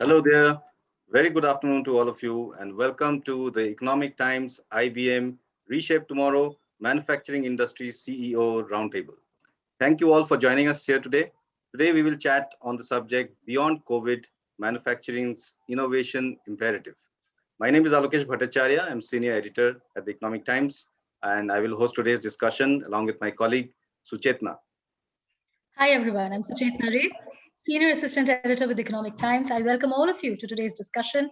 Hello there. Very good afternoon to all of you and welcome to the Economic Times IBM Reshape Tomorrow Manufacturing Industry CEO Roundtable. Thank you all for joining us here today. Today we will chat on the subject Beyond COVID, Manufacturing's Innovation Imperative. My name is Alokesh Bhattacharyya. I'm Senior Editor at the Economic Times and I will host today's discussion along with my colleague Suchetana. Hi everyone, I'm Suchetana, Senior Assistant Editor with Economic Times. I welcome all of you to today's discussion.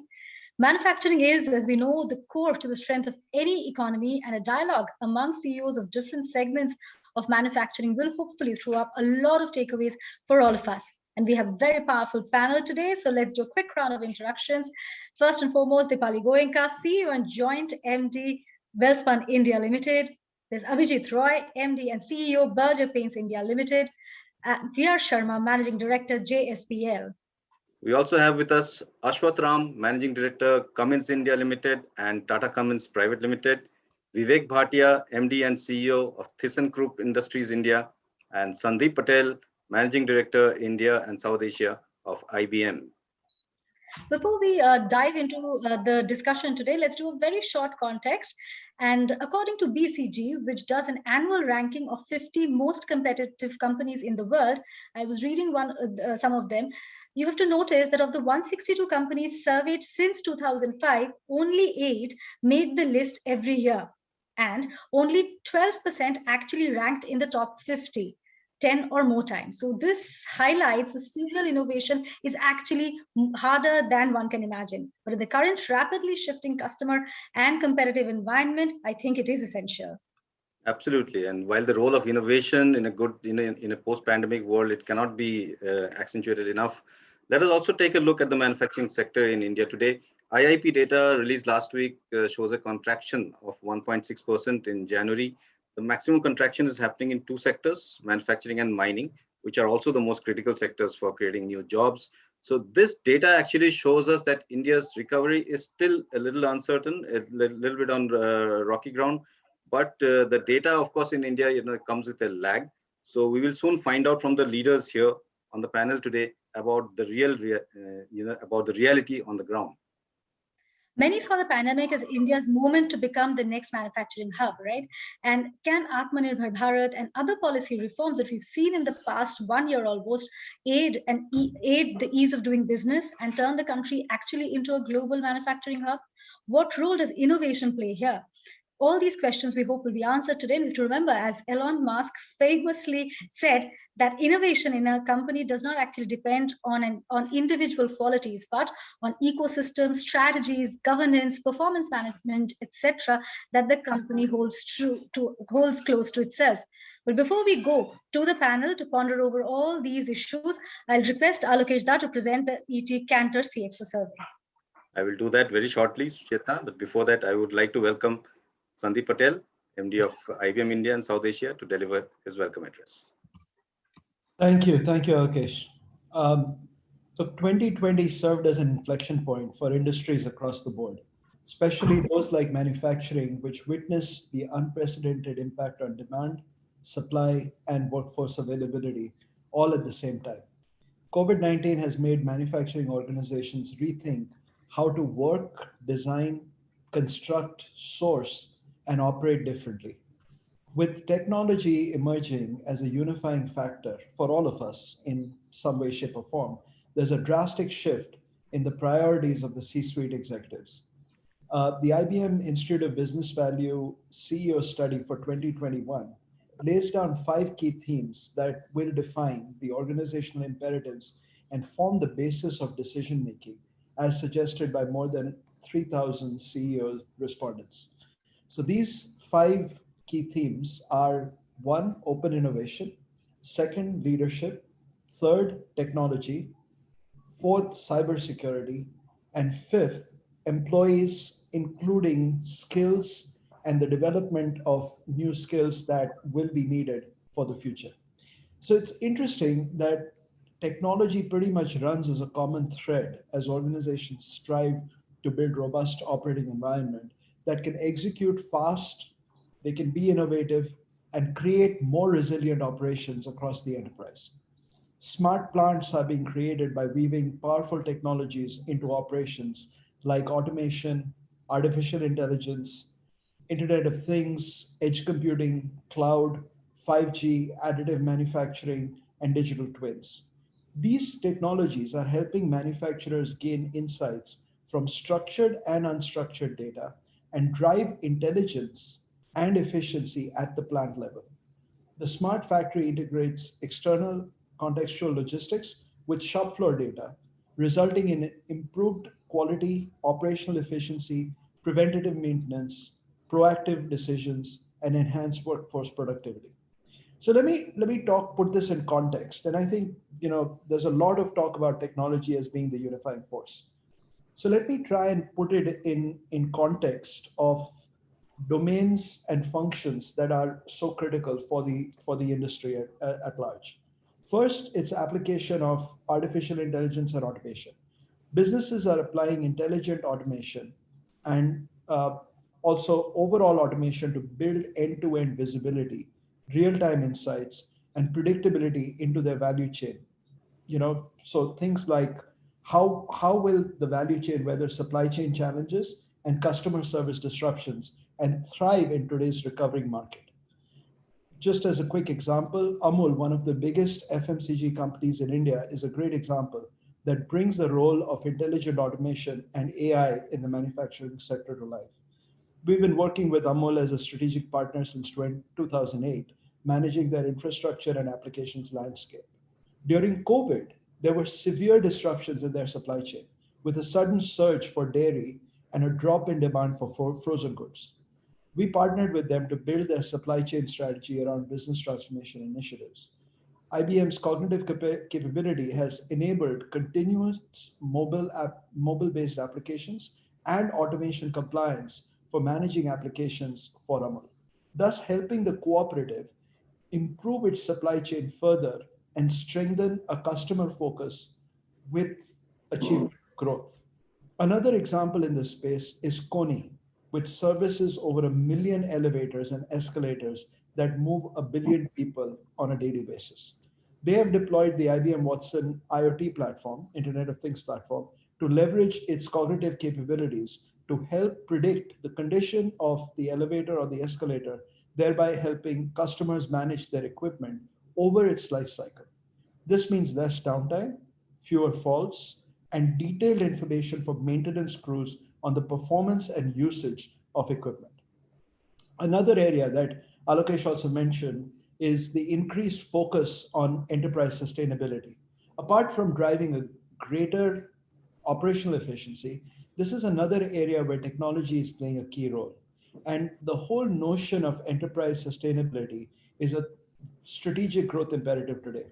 Manufacturing is, as we know, the core to the strength of any economy, and a dialogue among CEOs of different segments of manufacturing will hopefully throw up a lot of takeaways for all of us. And we have a very powerful panel today, so let's do a quick round of introductions. First and foremost, Dipali Goenka, CEO and Joint MD, Welspun India Limited. There's Abhijit Roy, MD and CEO, Berger Paints India Limited. Vidya Sharma, Managing Director, JSPL. We also have with us Ashwath, Managing Director, Cummins India Limited and Tata Cummins Private Limited, Vivek Bhatia, MD and CEO of Thyssenkrupp Industries India, and Sandip Patel, Managing Director, India and South Asia of IBM. Before we dive into the discussion today, let's do a very short context. And according to BCG, which does an annual ranking of 50 most competitive companies in the world, I was reading some of them. You have to notice that of the 162 companies surveyed since 2005, only 8 made the list every year. And only 12% actually ranked in the top 50. 10 or more times. So this highlights the serial innovation is actually harder than one can imagine. But in the current rapidly shifting customer and competitive environment, I think it is essential. Absolutely. And while the role of innovation in a post-pandemic world, it cannot be accentuated enough, let us also take a look at the manufacturing sector in India today. IIP data released last week shows a contraction of 1.6% in January. The maximum contraction is happening in two sectors, manufacturing and mining, which are also the most critical sectors for creating new jobs. So this data actually shows us that India's recovery is still a little uncertain, a little bit on rocky ground. But the data, of course, in India, comes with a lag. So we will soon find out from the leaders here on the panel today about the about the reality on the ground. Many saw the pandemic as India's moment to become the next manufacturing hub, right? And can Atmanirbhar Bharat and other policy reforms that we've seen in the past 1 year almost aid the ease of doing business and turn the country actually into a global manufacturing hub? What role does innovation play here? All these questions we hope will be answered today. We have to remember, as Elon Musk famously said, that innovation in a company does not actually depend on individual qualities, but on ecosystems, strategies, governance, performance management, etc., that the company holds close to itself. But before we go to the panel to ponder over all these issues, I'll request Alokesh to present the ET-Cantor CXO survey. I will do that very shortly, Suchetana. But before that, I would like to welcome Sandip Patel, MD of IBM India and South Asia, to deliver his welcome address. Thank you, Alokesh. So 2020 served as an inflection point for industries across the board, especially those like manufacturing, which witnessed the unprecedented impact on demand, supply, and workforce availability all at the same time. COVID-19 has made manufacturing organizations rethink how to work, design, construct, source, and operate differently. With technology emerging as a unifying factor for all of us in some way, shape, or form, there's a drastic shift in the priorities of the C-suite executives. The IBM Institute of Business Value CEO study for 2021 lays down 5 key themes that will define the organizational imperatives and form the basis of decision-making, as suggested by more than 3,000 CEO respondents. So these 5 key themes are: 1, open innovation; 2nd, leadership; 3rd, technology; 4th, cybersecurity; and 5th, employees, including skills and the development of new skills that will be needed for the future. So it's interesting that technology pretty much runs as a common thread as organizations strive to build robust operating environment that can execute fast, they can be innovative, and create more resilient operations across the enterprise. Smart plants are being created by weaving powerful technologies into operations like automation, artificial intelligence, Internet of Things, edge computing, cloud, 5G, additive manufacturing, and digital twins. These technologies are helping manufacturers gain insights from structured and unstructured data and drive intelligence and efficiency at the plant level. The smart factory integrates external contextual logistics with shop floor data, resulting in improved quality, operational efficiency, preventative maintenance, proactive decisions, and enhanced workforce productivity. So let me put this in context. And I think there's a lot of talk about technology as being the unifying force. So let me try and put it in context of domains and functions that are so critical for the industry at large. First, it's application of artificial intelligence and automation. Businesses are applying intelligent automation and also overall automation to build end-to-end visibility, real-time insights, and predictability into their value chain. So things like how will the value chain weather supply chain challenges and customer service disruptions and thrive in today's recovering market. Just as a quick example, Amul, one of the biggest FMCG companies in India, is a great example that brings the role of intelligent automation and AI in the manufacturing sector to life. We've been working with Amul as a strategic partner since 2008, managing their infrastructure and applications landscape. During COVID, there were severe disruptions in their supply chain, with a sudden surge for dairy and a drop in demand for frozen goods. We partnered with them to build their supply chain strategy around business transformation initiatives. IBM's cognitive capability has enabled continuous mobile-based applications and automation compliance for managing applications for Amul, thus helping the cooperative improve its supply chain further and strengthen a customer focus with achieved growth. Another example in this space is Kony, which services over 1 million elevators and escalators that move 1 billion people on a daily basis. They have deployed the IBM Watson IoT platform, Internet of Things platform, to leverage its cognitive capabilities to help predict the condition of the elevator or the escalator, thereby helping customers manage their equipment over its life cycle. This means less downtime, fewer faults, and detailed information for maintenance crews on the performance and usage of equipment. Another area that Alokesh also mentioned is the increased focus on enterprise sustainability. Apart from driving a greater operational efficiency, this is another area where technology is playing a key role. And the whole notion of enterprise sustainability is a strategic growth imperative today.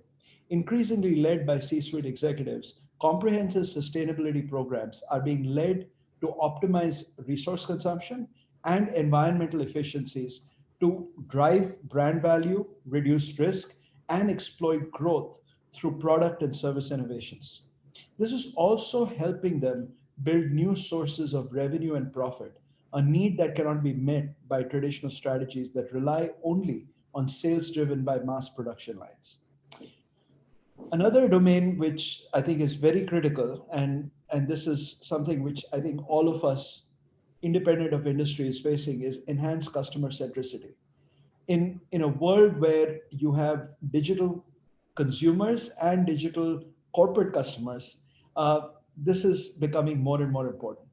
Increasingly led by C-suite executives, comprehensive sustainability programs are being led to optimize resource consumption and environmental efficiencies to drive brand value, reduce risk, and exploit growth through product and service innovations. This is also helping them build new sources of revenue and profit, a need that cannot be met by traditional strategies that rely only on sales driven by mass production lines. Another domain which I think is very critical, and this is something which I think all of us, independent of industry, is facing, is enhanced customer centricity. In a world where you have digital consumers and digital corporate customers, this is becoming more and more important.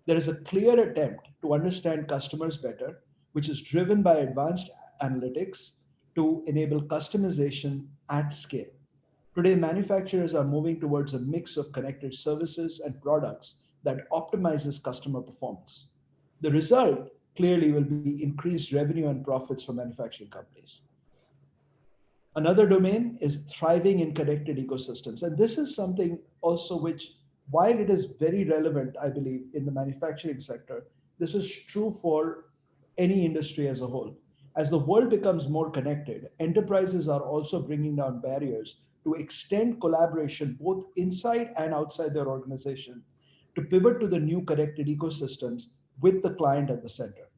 There is a clear attempt to understand customers better, which is driven by advanced analytics to enable customization at scale. Today, manufacturers are moving towards a mix of connected services and products that optimizes customer performance. The result clearly will be increased revenue and profits for manufacturing companies. Another domain is thriving in connected ecosystems. And this is something also which, while it is very relevant, I believe, in the manufacturing sector, this is true for any industry as a whole. As the world becomes more connected, enterprises are also bringing down barriers to extend collaboration both inside and outside their organization to pivot to the new connected ecosystems with the client at the center.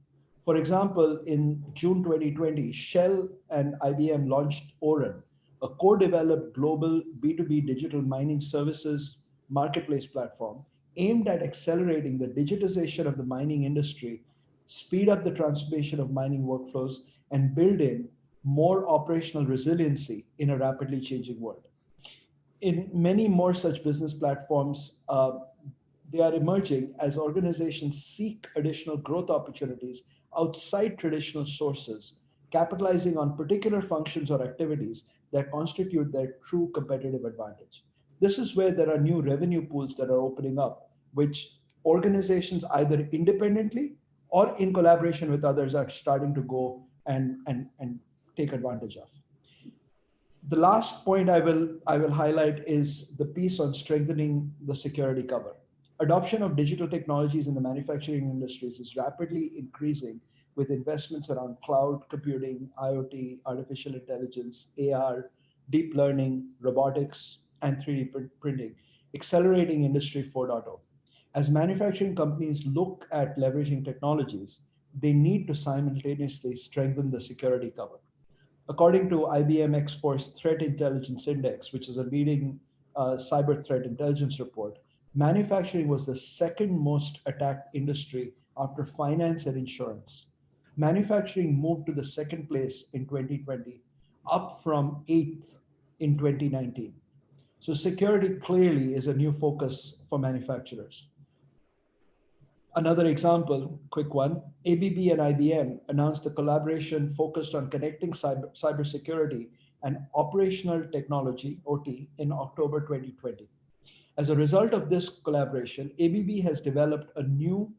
For example, in June 2020, Shell and IBM launched Oren, a co-developed global B2B digital mining services marketplace platform aimed at accelerating the digitization of the mining industry, speed up the transformation of mining workflows, and build in more operational resiliency in a rapidly changing world. In many more such business platforms, they are emerging as organizations seek additional growth opportunities outside traditional sources, capitalizing on particular functions or activities that constitute their true competitive advantage. This is where there are new revenue pools that are opening up, which organizations either independently or in collaboration with others are starting to go and take advantage of. The last point I will highlight is the piece on strengthening the security cover. Adoption of digital technologies in the manufacturing industries is rapidly increasing with investments around cloud computing, IoT, artificial intelligence, AR, deep learning, robotics, and 3D printing, accelerating Industry 4.0. As manufacturing companies look at leveraging technologies, they need to simultaneously strengthen the security cover. According to IBM X-Force Threat Intelligence Index, which is a leading cyber threat intelligence report, manufacturing was the second most attacked industry after finance and insurance. Manufacturing moved to the second place in 2020, up from eighth in 2019. So security clearly is a new focus for manufacturers. Another example, quick one, ABB and IBM announced a collaboration focused on connecting cybersecurity and operational technology, OT, in October 2020. As a result of this collaboration, ABB has developed a new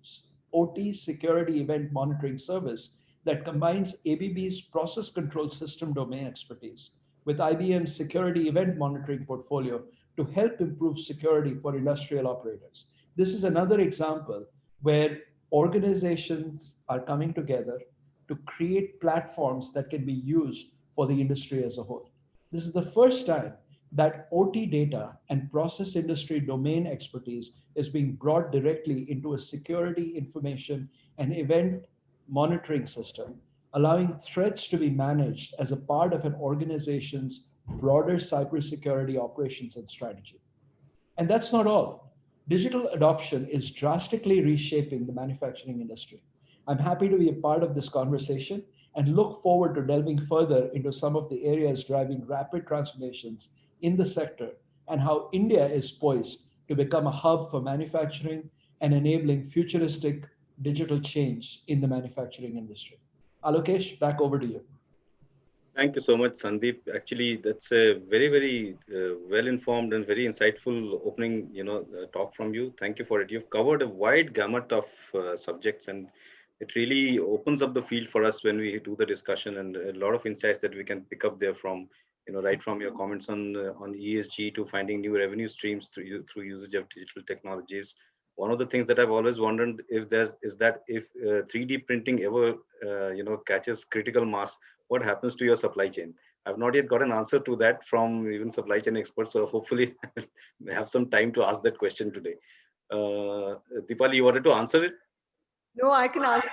OT security event monitoring service that combines ABB's process control system domain expertise with IBM's security event monitoring portfolio to help improve security for industrial operators. This is another example where organizations are coming together to create platforms that can be used for the industry as a whole. This is the first time that OT data and process industry domain expertise is being brought directly into a security information and event monitoring system, allowing threats to be managed as a part of an organization's broader cybersecurity operations and strategy. And that's not all. Digital adoption is drastically reshaping the manufacturing industry. I'm happy to be a part of this conversation and look forward to delving further into some of the areas driving rapid transformations in the sector and how India is poised to become a hub for manufacturing and enabling futuristic digital change in the manufacturing industry. Alokesh, back over to you. Thank you so much, Sandip. Actually, that's a very, very well-informed and very insightful opening, talk from you. Thank you for it. You've covered a wide gamut of subjects, and it really opens up the field for us when we do the discussion, and a lot of insights that we can pick up there from, right from your comments on ESG to finding new revenue streams through usage of digital technologies. One of the things that I've always wondered if 3D printing ever, catches critical mass, what happens to your supply chain? I've not yet got an answer to that from even supply chain experts. So hopefully we have some time to ask that question today. Dipali, you wanted to answer it? No, I can answer.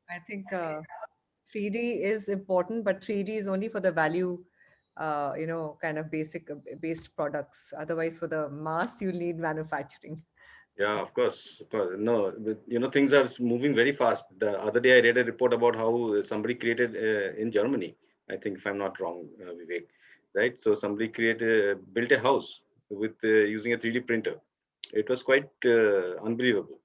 I think 3D is important, but 3D is only for the value, kind of based products. Otherwise, for the mass, you need manufacturing. Yeah, of course. No, but, things are moving very fast. The other day, I read a report about how somebody created in Germany, I think, if I'm not wrong, Vivek, right? So somebody built a house with using a 3D printer. It was quite unbelievable.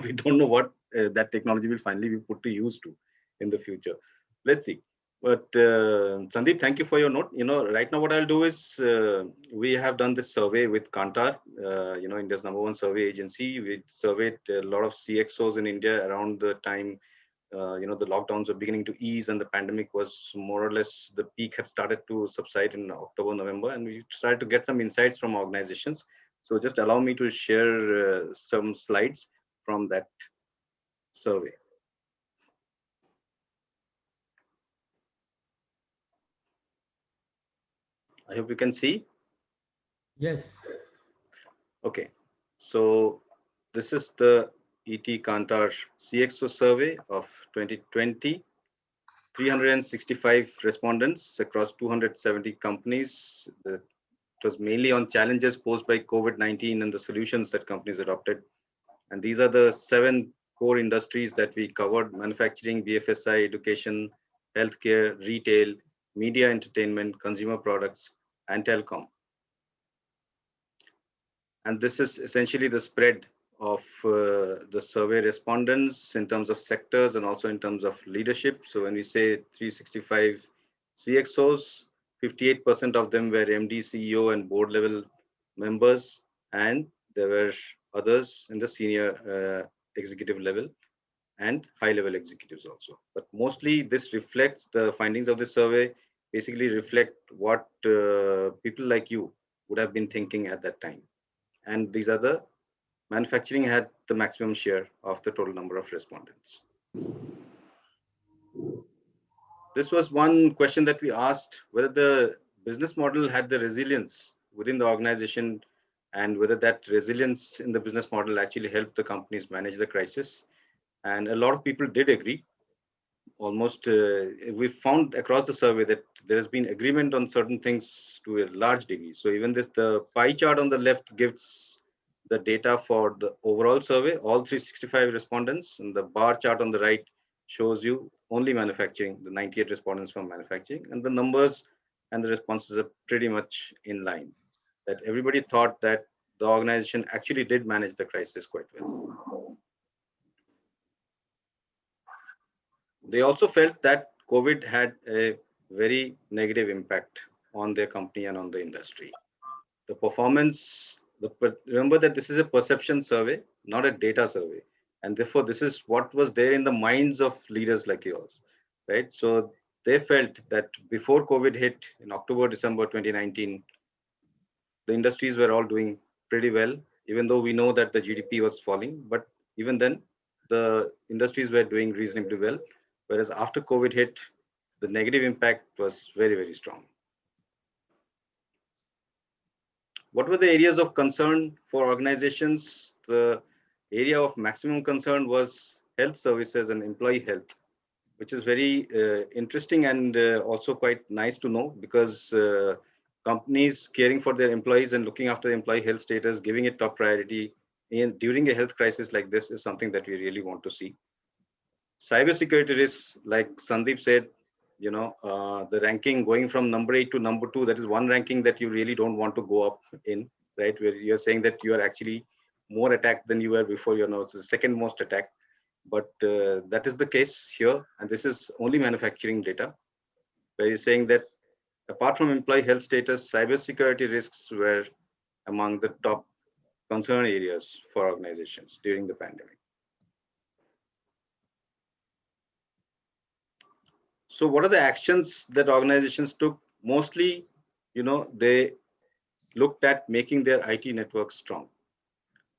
We don't know what that technology will finally be put to use to in the future. Let's see. But Sandip, thank you for your note. Right now what I'll do is we have done this survey with Kantar, India's #1 survey agency. We surveyed a lot of CXOs in India around the time, the lockdowns were beginning to ease and the pandemic was more or less, the peak had started to subside in October, November, and we started to get some insights from organizations. So just allow me to share some slides from that survey. I hope you can see. Yes. Okay. So this is the ET Kantar CXO survey of 2020. 365 respondents across 270 companies. It was mainly on challenges posed by COVID-19 and the solutions that companies adopted. And these are the 7 core industries that we covered: manufacturing, BFSI, education, healthcare, retail, media entertainment, consumer products, and telecom. And this is essentially the spread of the survey respondents in terms of sectors and also in terms of leadership. So when we say 365 CXOs, 58% of them were MD, CEO, and board level members, and there were others in the senior executive level and high level executives also. But mostly this reflects the findings of the survey, basically reflect what people like you would have been thinking at that time. And these are the manufacturing had the maximum share of the total number of respondents. This was one question that we asked, whether the business model had the resilience within the organization and whether that resilience in the business model actually helped the companies manage the crisis. And a lot of people did agree. Almost, we found across the survey that there has been agreement on certain things to a large degree. So even this, the pie chart on the left gives the data for the overall survey, all 365 respondents, and the bar chart on the right shows you only manufacturing, the 98 respondents from manufacturing, and the numbers and the responses are pretty much in line. That everybody thought that the organization actually did manage the crisis quite well. They also felt that COVID had a very negative impact on their company and on the industry. The performance, remember that this is a perception survey, not a data survey. And therefore, this is what was there in the minds of leaders like yours, right? So they felt that before COVID hit in October, December 2019, the industries were all doing pretty well, even though we know that the GDP was falling. But even then, the industries were doing reasonably well. Whereas after COVID hit, the negative impact was very, very strong. What were the areas of concern for organizations? The area of maximum concern was health services and employee health, which is very interesting and also quite nice to know, because companies caring for their employees and looking after employee health status, giving it top priority during a health crisis like this is something that we really want to see. Cybersecurity risks, like Sandip said, the ranking going from number 8 to number 2, that is one ranking that you really don't want to go up in, right? Where you're saying that you are actually more attacked than you were before, it's the second most attacked. But that is the case here. And this is only manufacturing data, where you're saying that apart from employee health status, cybersecurity risks were among the top concern areas for organizations during the pandemic. So what are the actions that organizations took? Mostly, they looked at making their IT network strong,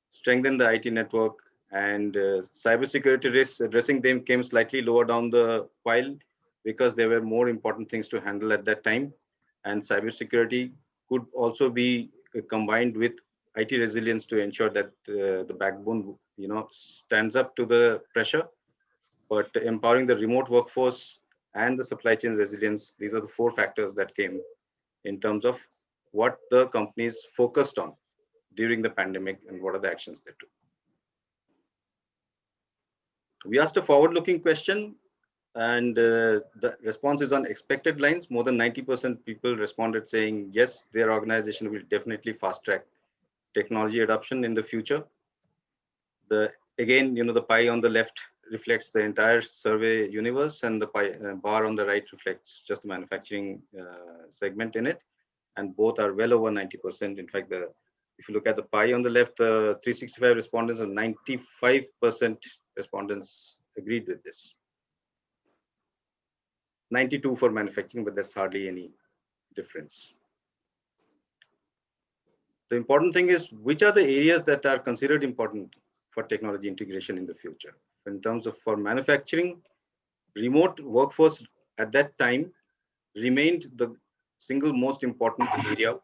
strengthen the IT network, and cybersecurity risks, addressing them came slightly lower down the pile because there were more important things to handle at that time. And cybersecurity could also be combined with IT resilience to ensure that the backbone, stands up to the pressure. But empowering the remote workforce and the supply chain resilience, these are the 4 factors that came in terms of what the companies focused on during the pandemic and what are the actions they took. We asked a forward-looking question, and the response is on expected lines. More than 90% people responded saying, yes, their organization will definitely fast-track technology adoption in the future. Again, the pie on the left reflects the entire survey universe, and the bar on the right reflects just the manufacturing segment in it. And both are well over 90%. In fact, if you look at the pie on the left, the 365 respondents, or 95% respondents agreed with this. 92 for manufacturing, but that's hardly any difference. The important thing is, which are the areas that are considered important for technology integration in the future? In terms of for manufacturing, remote workforce at that time remained the single most important area.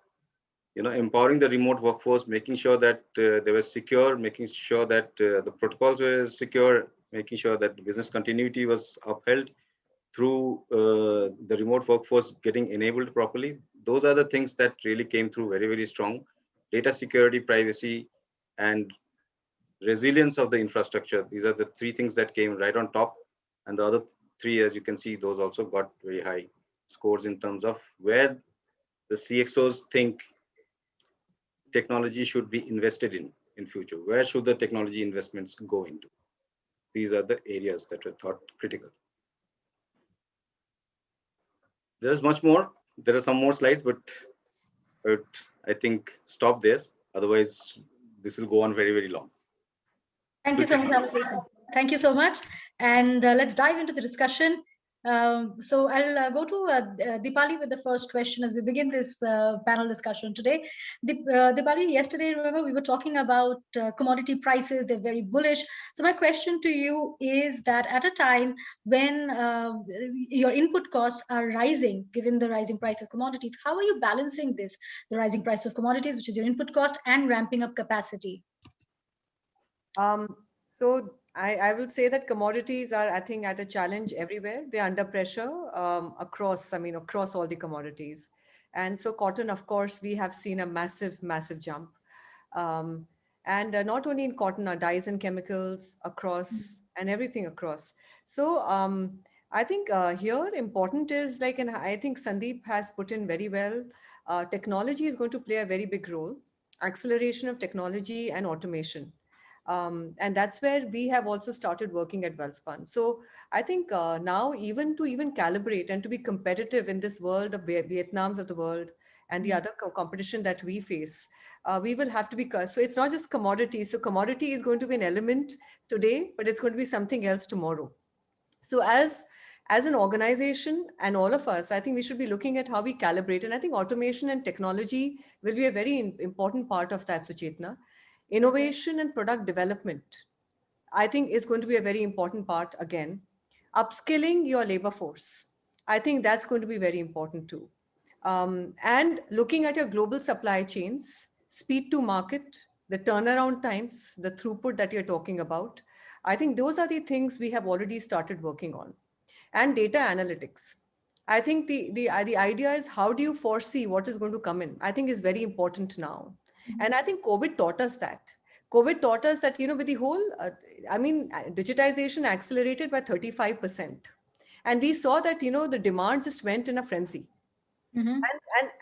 Empowering the remote workforce, making sure that they were secure, making sure that the protocols were secure, making sure that the business continuity was upheld through the remote workforce getting enabled properly. Those are the things that really came through very, very strong. Data security, privacy, and resilience of the infrastructure. These are the three things that came right on top. And the other three, as you can see, those also got very high scores in terms of where the CXOs think technology should be invested in future. Where should the technology investments go into? These are the areas that were thought critical. There's much more. There are some more slides, but I think stop there. Otherwise, this will go on very, very long. Thank you so much, Alokesh. Thank you so much. And let's dive into the discussion. So I'll go to Dipali with the first question as we begin this panel discussion today. Dipali, yesterday, remember, we were talking about commodity prices. They're very bullish. So my question to you is that at a time when your input costs are rising, given the rising price of commodities, how are you balancing this, the rising price of commodities, which is your input cost, and ramping up capacity? So I will say that commodities are, I think, at a challenge everywhere. They're under pressure across all the commodities. And so cotton, of course, we have seen a massive, massive jump. And not only in cotton, dyes and chemicals across and everything across. So I think here important is like, and I think Sandip has put in very well, technology is going to play a very big role, acceleration of technology and automation. And that's where we have also started working at Welspun. So I think now even to calibrate and to be competitive in this world of Vietnams of the world and the other competition that we face, we will have to be, so it's not just commodity. So commodity is going to be an element today, but it's going to be something else tomorrow. So as an organization and all of us, I think we should be looking at how we calibrate. And I think automation and technology will be a very important part of that, Suchetana. Innovation and product development, I think, is going to be a very important part again. Upskilling your labor force, I think that's going to be very important too. And looking at your global supply chains, speed to market, the turnaround times, the throughput that you're talking about, I think those are the things we have already started working on. And data analytics. I think the idea is, how do you foresee what is going to come in? I think is very important now. And I think COVID taught us that. COVID taught us that, with the whole, digitization accelerated by 35%. And we saw that, the demand just went in a frenzy. Mm-hmm.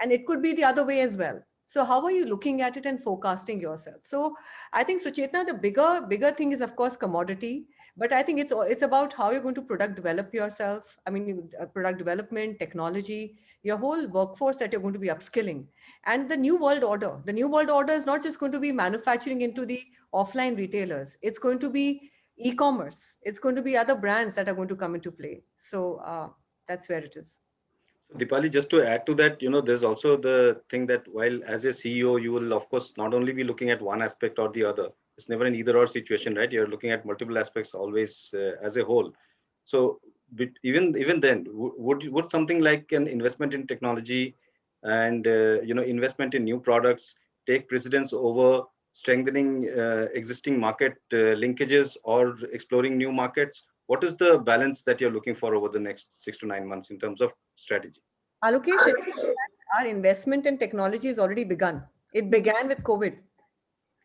And it could be the other way as well. So how are you looking at it and forecasting yourself? So I think, Suchetana, the bigger thing is, of course, commodity. But I think it's about how you're going to product develop yourself. I mean, product development, technology, your whole workforce that you're going to be upskilling. And the new world order. The new world order is not just going to be manufacturing into the offline retailers. It's going to be e-commerce. It's going to be other brands that are going to come into play. So that's where it is. So Dipali, just to add to that, there's also the thing that while as a CEO, you will, of course, not only be looking at one aspect or the other. It's never an either or situation, right? You're looking at multiple aspects always as a whole. So even then, would something like an investment in technology and investment in new products take precedence over strengthening existing market linkages or exploring new markets? What is the balance that you're looking for over the next 6 to 9 months in terms of strategy? Alokesh, our investment in technology has already begun. It began with COVID.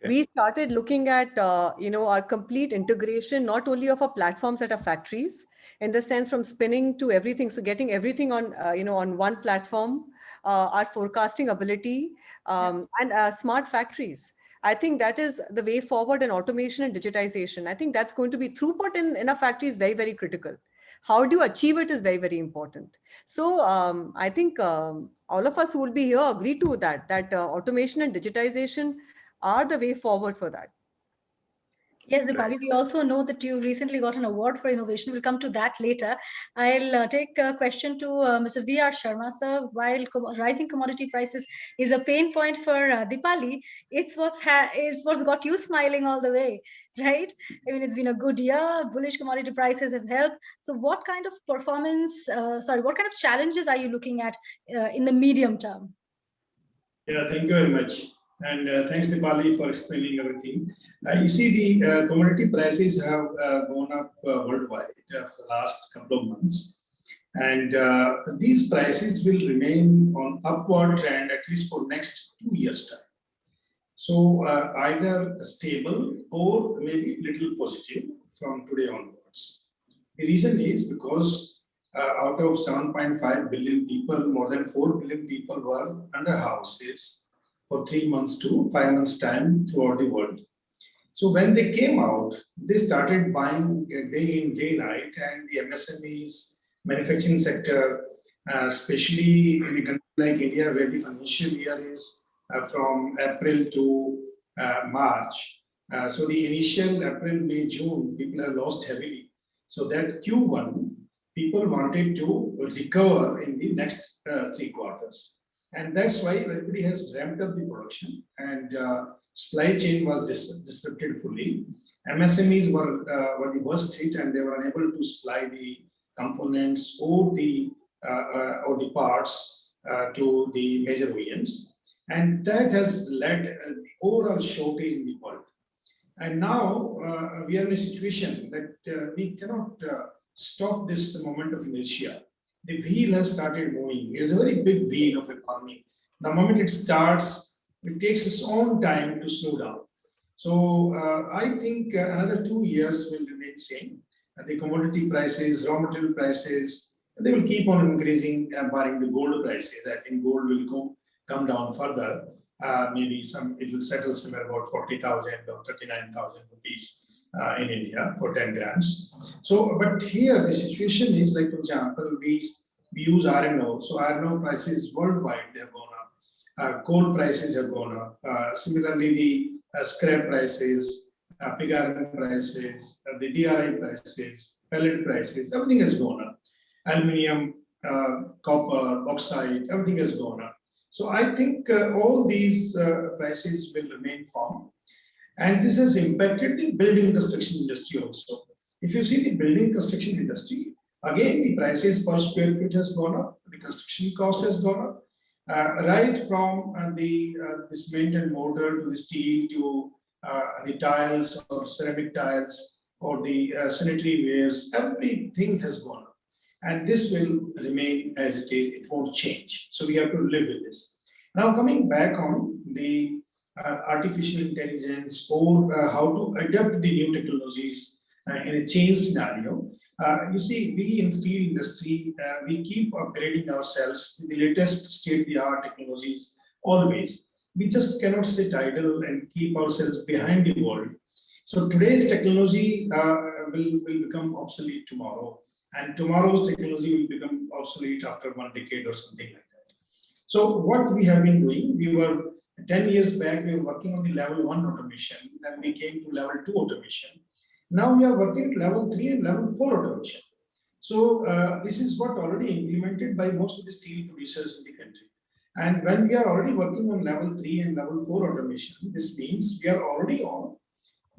Okay. We started looking at, our complete integration, not only of our platforms at our factories, in the sense from spinning to everything. So getting everything on, on one platform, our forecasting ability, and smart factories. I think that is the way forward in automation and digitization. I think that's going to be throughput in a factory is very, very critical. How do you achieve it is very, very important. So I think all of us who will be here agree to that automation and digitization are the way forward for that. Yes, Dipali, we also know that you recently got an award for innovation. We'll come to that later. I'll take a question to Mr. V.R. Sharma, sir. While rising commodity prices is a pain point for Dipali, it's what's got you smiling all the way, right? I mean, it's been a good year. Bullish commodity prices have helped. So what kind of what kind of challenges are you looking at in the medium term? Yeah, thank you very much. And thanks, Dipali, for explaining everything. You see, the commodity prices have gone up worldwide for the last couple of months. And these prices will remain on upward trend at least for next 2 years' time. So either stable or maybe little positive from today onwards. The reason is because out of 7.5 billion people, more than 4 billion people were under houses for 3 months to 5 months time throughout the world. So when they came out, they started buying day in, day night, and the MSMEs, manufacturing sector, especially in a country like India, where the financial year is from April to March. So the initial April, May, June, people have lost heavily. So that Q1, people wanted to recover in the next 3 quarters. And that's why everybody has ramped up the production, and supply chain was disrupted fully. MSMEs were the worst hit, and they were unable to supply the components or the parts to the major OEMs. And that has led the overall shortage in the world. And now we are in a situation that we cannot stop this moment of inertia. The wheel has started moving. It is a very big wheel of economy. The moment it starts, it takes its own time to slow down. So I think another 2 years will remain same. The commodity prices, raw material prices, they will keep on increasing, barring the gold prices. I think gold will come down further. Maybe it will settle somewhere about 40,000 or 39,000 rupees in India for 10 grams. So, but here the situation is like, for example, we use iron ore. So iron ore prices worldwide, they have gone up. Coal prices have gone up. Similarly, the scrap prices, pig iron prices, the DRI prices, pellet prices, everything has gone up. Aluminium, copper, bauxite, everything has gone up. So I think all these prices will remain firm. And this has impacted the building construction industry also. If you see the building construction industry, again, the prices per square feet has gone up, the construction cost has gone up, right from the cement and mortar to the steel to the tiles or ceramic tiles or the sanitary wares, everything has gone up. And this will remain as it is, it won't change. So we have to live with this. Now coming back on the artificial intelligence or how to adapt the new technologies in a change scenario. You see, we in steel industry, we keep upgrading ourselves with the latest state-of-the-art technologies always. We just cannot sit idle and keep ourselves behind the world. So today's technology will become obsolete tomorrow, and tomorrow's technology will become obsolete after 1 decade or something like that. So what we have been doing, we were 10 years back, we were working on the level 1 automation, then we came to level 2 automation. Now we are working at level 3 and level 4 automation. So this is what already implemented by most of the steel producers in the country. And when we are already working on level 3 and level 4 automation, this means we are already on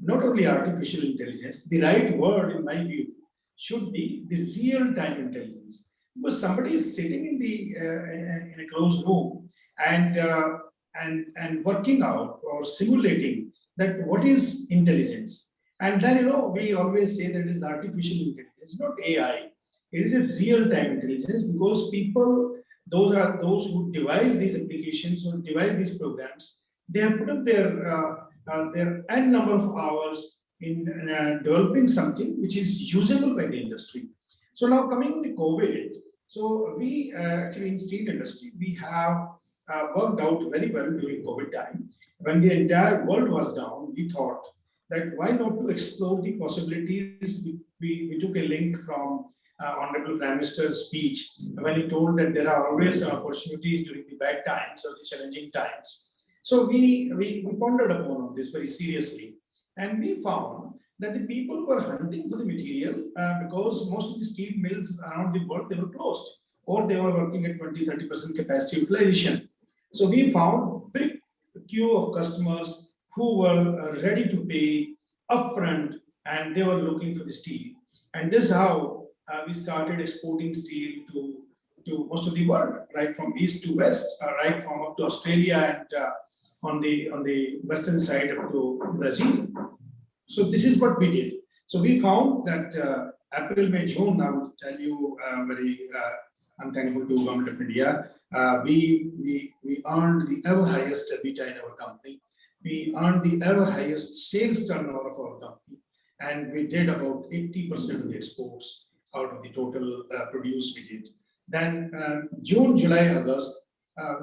not only artificial intelligence, the right word in my view should be the real-time intelligence. Because somebody is sitting in a closed room and working out or simulating that what is intelligence. And then, we always say that it is artificial intelligence, not AI. It is a real-time intelligence because people, those are those who devise these applications or devise these programs, they have put up their n number of hours in developing something which is usable by the industry. So now coming to COVID, so we actually in steel industry, we have worked out very well during COVID time. When the entire world was down, we thought that why not to explore the possibilities. We took a link from Honorable Prime Minister's speech when he told that there are always opportunities during the bad times or the challenging times. So we pondered upon this very seriously, and we found that the people were hunting for the material because most of the steel mills around the world, they were closed or they were working at 20-30% capacity utilization. So we found big queue of customers who were ready to pay upfront, and they were looking for the steel. And this is how we started exporting steel to most of the world, right from east to west, right from up to Australia and on the western side up to Brazil. So this is what we did. So we found that April, May, June, I would tell you I'm thankful to Government of India. We earned the ever highest EBITDA in our company. We earned the ever highest sales turnover of our company. And we did about 80% of the exports out of the total produce we did. Then June, July, August,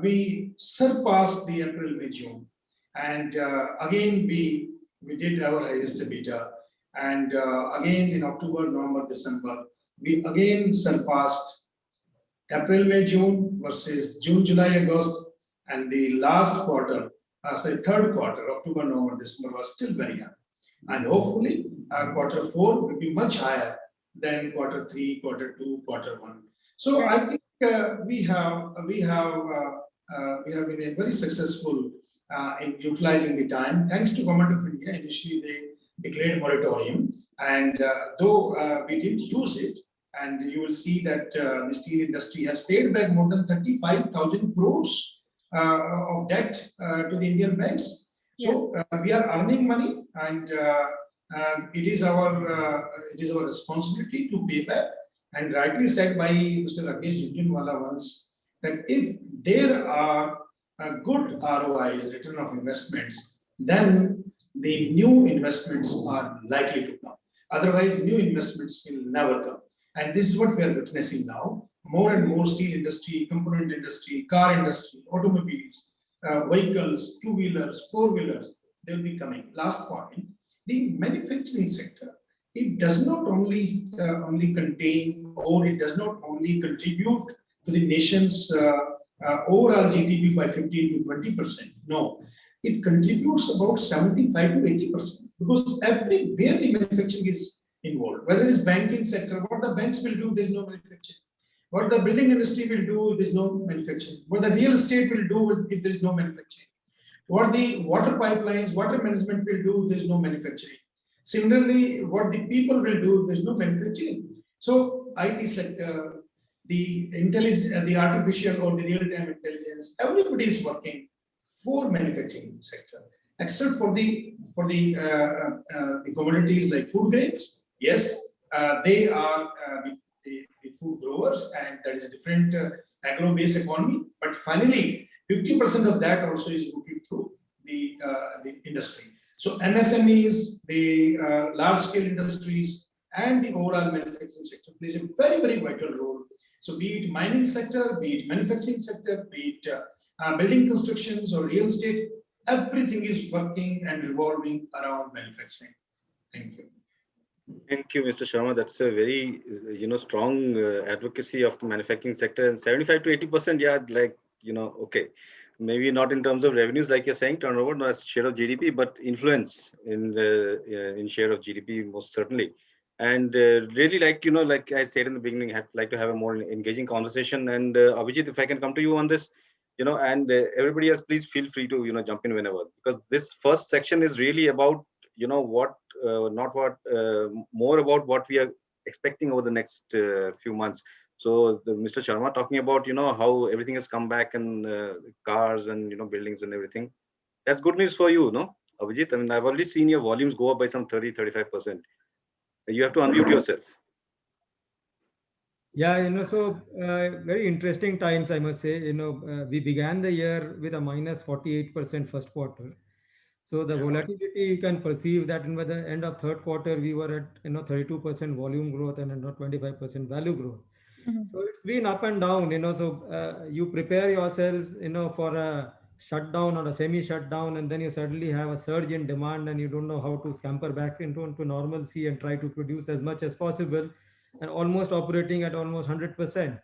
we surpassed the April, May, June. And again, we did our highest EBITDA. And again, in October, November, December, we again surpassed April, May, June versus June, July, August. And the last quarter, third quarter, October, November, December was still very high. And hopefully, quarter 4 will be much higher than quarter 3, quarter 2, quarter 1. So I think we have been very successful in utilizing the time. Thanks to Government of India, initially they declared moratorium, and though we didn't use it, and you will see that the steel industry has paid back more than 35,000 crores of debt to the Indian banks. So we are earning money, and it is our responsibility to pay back. And rightly said by Mr. Rakesh Jhunjhunwala once that if there are good ROIs, return of investments, then the new investments are likely to come. Otherwise, new investments will never come. And this is what we are witnessing now. More and more steel industry, component industry, car industry, automobiles, vehicles, two-wheelers, four-wheelers, they will be coming. Last point, the manufacturing sector, it does not only contain, or it does not only contribute to the nation's overall GDP by 15 to 20%. No, it contributes about 75 to 80%, because everywhere the manufacturing is involved, whether it is banking sector, what the banks will do, there is no manufacturing. What the building industry will do, there is no manufacturing. What the real estate will do if there is no manufacturing. What the water pipelines, water management will do, there is no manufacturing. Similarly, what the people will do, there is no manufacturing. So IT sector, the intelligence, the artificial or the real-time intelligence, everybody is working for manufacturing sector, except for the commodities like food grains. Yes, they are the food growers, and that is a different agro-based economy. But finally, 50% of that also is routed through the industry. So MSMEs, the large-scale industries, and the overall manufacturing sector plays a very, very vital role. So be it mining sector, be it manufacturing sector, be it building constructions or real estate, everything is working and revolving around manufacturing. Thank you. Thank you, Mr. Sharma. That's a very, strong advocacy of the manufacturing sector. And 75 to 80%, yeah, okay. Maybe not in terms of revenues, like you're saying, turnover, not as share of GDP, but influence in share of GDP, most certainly. And really like I said in the beginning, I'd like to have a more engaging conversation. And Abhijit, if I can come to you on this, and everybody else, please feel free to, jump in whenever, because this first section is really about, more about what we are expecting over the next few months. So Mr. Sharma talking about, how everything has come back, and cars and, buildings and everything. That's good news for you, no, Abhijit? I mean, I've already seen your volumes go up by some 30-35%. You have to unmute yourself. Yeah, so very interesting times, I must say. We began the year with a minus 48% first quarter. So the volatility, you can perceive that by the end of third quarter, we were at 32% volume growth and 25% value growth. So it's been up and down. So you prepare yourselves, for a shutdown or a semi-shutdown, and then you suddenly have a surge in demand, and you don't know how to scamper back into normalcy and try to produce as much as possible, and almost operating at almost 100%.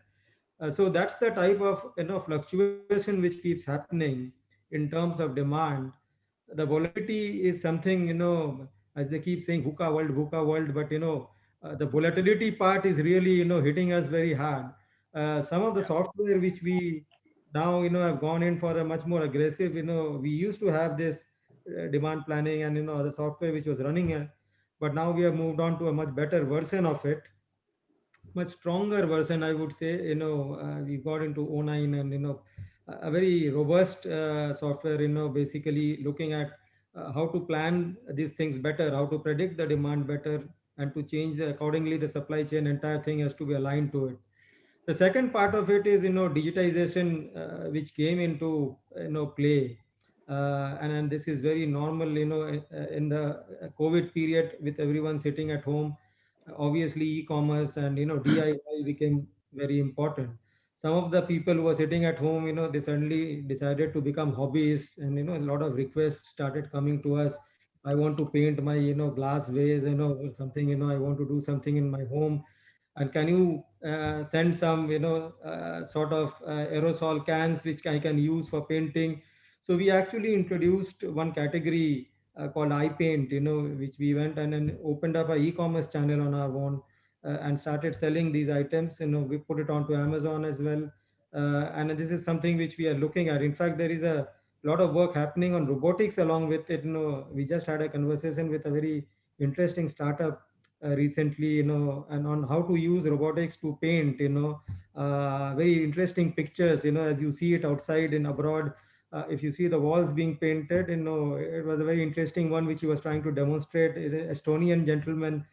So that's the type of fluctuation which keeps happening in terms of demand. The volatility is something, as they keep saying, VUCA world, but the volatility part is really hitting us very hard. Some of the software which we now have gone in for a much more aggressive, we used to have this demand planning and the software which was running, but now we have moved on to a much better version of it, much stronger version, I would say. We got into O9 and a very robust software, basically looking at how to plan these things better, how to predict the demand better, and to change accordingly the supply chain, entire thing has to be aligned to it. The second part of it is, digitization, which came into, play. And this is very normal, in the COVID period, with everyone sitting at home. Obviously, e-commerce and, DIY became very important. Some of the people who were sitting at home, they suddenly decided to become hobbyists, and, a lot of requests started coming to us. I want to paint my, glass vase, or something, I want to do something in my home, and can you send some, sort of aerosol cans which I can use for painting. So we actually introduced one category called iPaint, which we went and then opened up a e-commerce channel on our own, and started selling these items. We put it onto Amazon as well. And this is something which we are looking at. In fact, there is a lot of work happening on robotics along with it. We just had a conversation with a very interesting startup recently, and on how to use robotics to paint, very interesting pictures, as you see it outside in abroad. If you see the walls being painted, it was a very interesting one which he was trying to demonstrate. Is an Estonian gentleman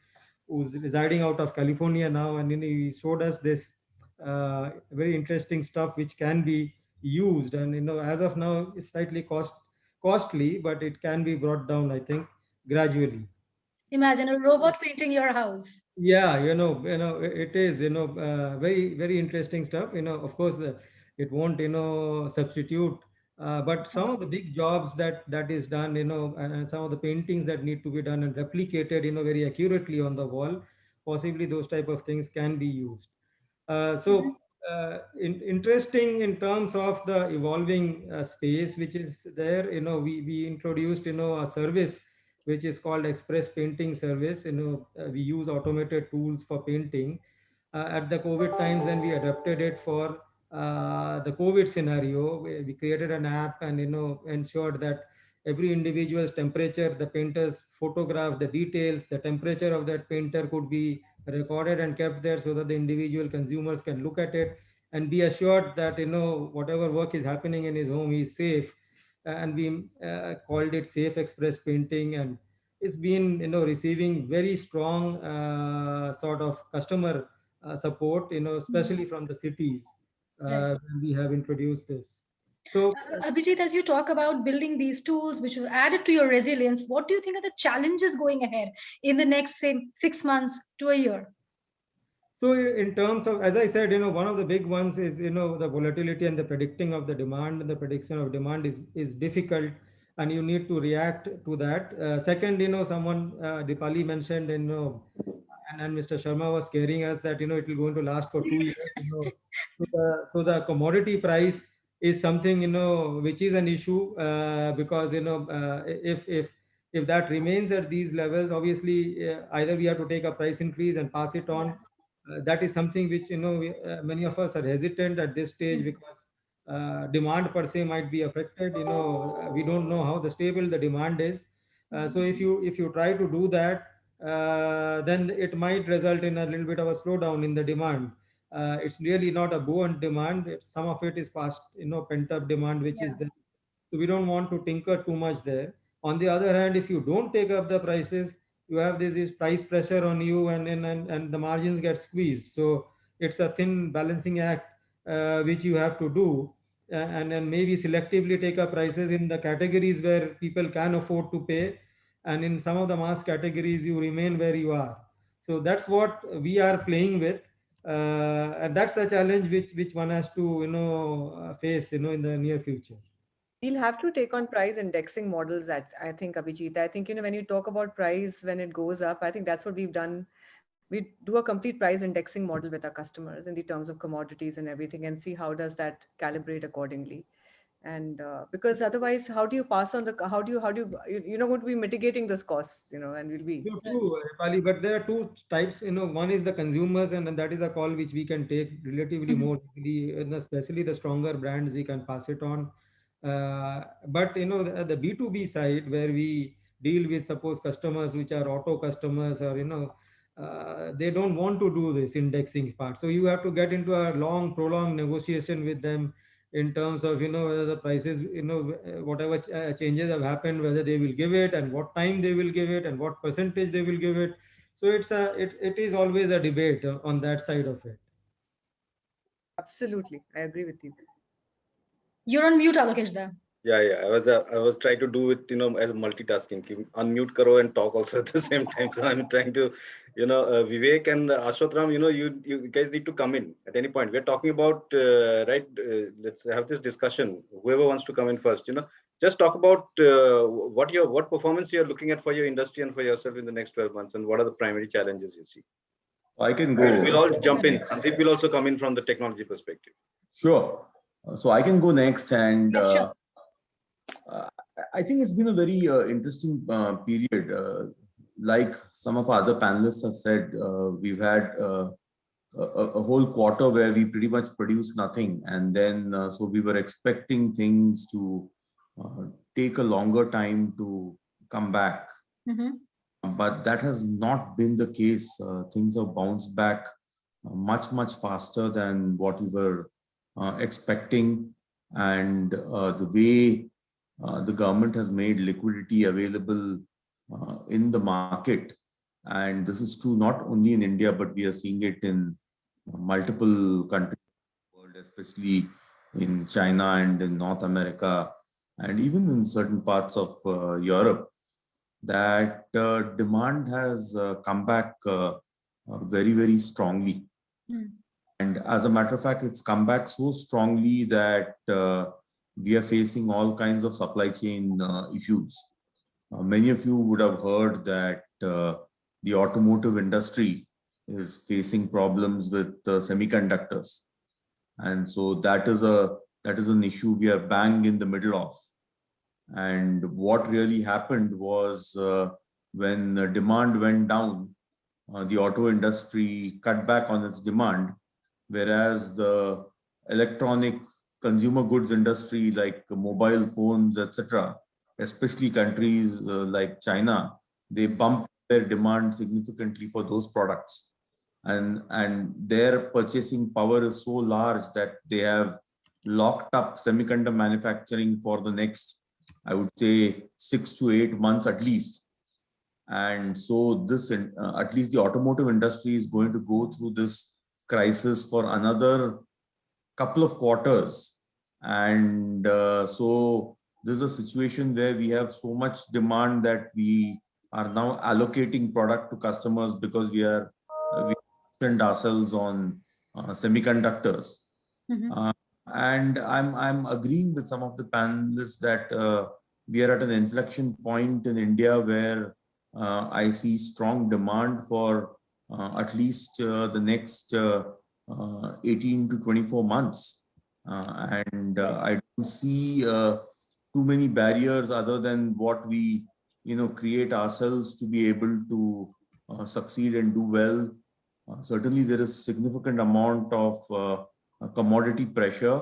who's residing out of California now, and he showed us this very interesting stuff which can be used. And as of now, it's slightly costly, but it can be brought down, I think, gradually. Imagine a robot painting your house. Yeah, it is, very, very interesting stuff. Of course, it won't, substitute, but some of the big jobs that is done, and some of the paintings that need to be done and replicated, very accurately on the wall, possibly those type of things can be used. Mhm. Interesting in terms of the evolving space which is there. We introduced, a service which is called Express Painting Service. We use automated tools for painting. At the COVID times, then we adapted it for the COVID scenario. We created an app and, ensured that every individual's temperature, the painter's photograph, the details, the temperature of that painter could be recorded and kept there, so that the individual consumers can look at it and be assured that, whatever work is happening in his home is safe. And we called it Safe Express Painting, and it's been, receiving very strong sort of customer support, especially from the cities, Right. when we have introduced this. So Abhijit, as you talk about building these tools which have added to your resilience, what do you think are the challenges going ahead in the next, say, 6 months to a year? So in terms of, as I said, one of the big ones is, the volatility and the predicting of the demand. And the prediction of demand is difficult, and you need to react to that. Second, someone, Dipali mentioned, and Mr. Sharma was scaring us that, it will going to last for 2 years. So the commodity price is something, which is an issue, because, if that remains at these levels, obviously, either we have to take a price increase and pass it Yeah. on. That is something which, many of us are hesitant at this stage, Mhm. because demand per se might be affected. We don't know how the stable the demand is. So if you try to do that, then it might result in a little bit of a slowdown in the demand. It's really not a buoyant demand. Some of it is past, pent up demand which is Yeah. there. So we don't want to tinker too much there. On the other hand, if you don't take up the prices, you have this price pressure on you, and the margins get squeezed. So it's a thin balancing act, which you have to do, and then maybe selectively take up prices in the categories where people can afford to pay, and in some of the mass categories you remain where you are. So that's what we are playing with, and that's the challenge which one has to, face, in the near future. We'll have to take on price indexing models. I think, Abhijit. I think, when you talk about price when it goes up, I think that's what we've done. We do a complete price indexing model with our customers in the terms of commodities and everything, and see how does that calibrate accordingly. And because otherwise, how do you pass on the, how do you, you're not going to be mitigating those costs, and we'll be. No, true, Pali, but there are two types. One is the consumers, and then that is a call which we can take relatively Mhm. more easily, and especially the stronger brands, we can pass it on. But the B2B side, where we deal with, suppose, customers which are auto customers, or they don't want to do this indexing part. So you have to get into a long, prolonged negotiation with them in terms of, whether the prices, whatever changes have happened, whether they will give it, and what time they will give it, and what percentage they will give it. So it is always a debate on that side of it. Absolutely, I agree with you. You're on mute, Alokesh, there. Yeah. I was trying to do it, as multitasking. Unmute karo and talk also at the same time. So I'm trying to, Vivek and Ashwath, you guys need to come in at any point. We're talking about, right? Let's have this discussion. Whoever wants to come in first, just talk about what performance you're looking at for your industry and for yourself in the next 12 months, and what are the primary challenges you see. I can We'll go. all jump in. Sandip will also come in from the technology perspective. Sure. So I can go next, and Yes, sure. I think it's been a very interesting period. Like some of our other panelists have said, we've had a whole quarter where we pretty much produced nothing, and then so we were expecting things to take a longer time to come back. But that has not been the case. Things have bounced back much faster than what we were expecting, and the way the government has made liquidity available in the market. And this is true not only in India, but we are seeing it in multiple countries in the world, especially in China and in North America, and even in certain parts of Europe, that demand has come back very strongly. And as a matter of fact, it's come back so strongly that we are facing all kinds of supply chain issues. Many of you would have heard that the automotive industry is facing problems with semiconductors. And so that is an issue we are bang in the middle of. And what really happened was when the demand went down, the auto industry cut back on its demand, whereas the electronic consumer goods industry like mobile phones, etc., especially countries like China, they bumped their demand significantly for those products. And their purchasing power is so large that they have locked up semiconductor manufacturing for the next, I would say, 6 to 8 months at least. And so this, at least the automotive industry is going to go through this crisis for another couple of quarters. And so this is a situation where we have so much demand that we are now allocating product to customers because we send ourselves on semiconductors. And I'm agreeing with some of the panelists that we are at an inflection point in India where I see strong demand for at least the next 18 to 24 months. And I don't see too many barriers other than what we create ourselves to be able to succeed and do well. Certainly there is significant amount of commodity pressure,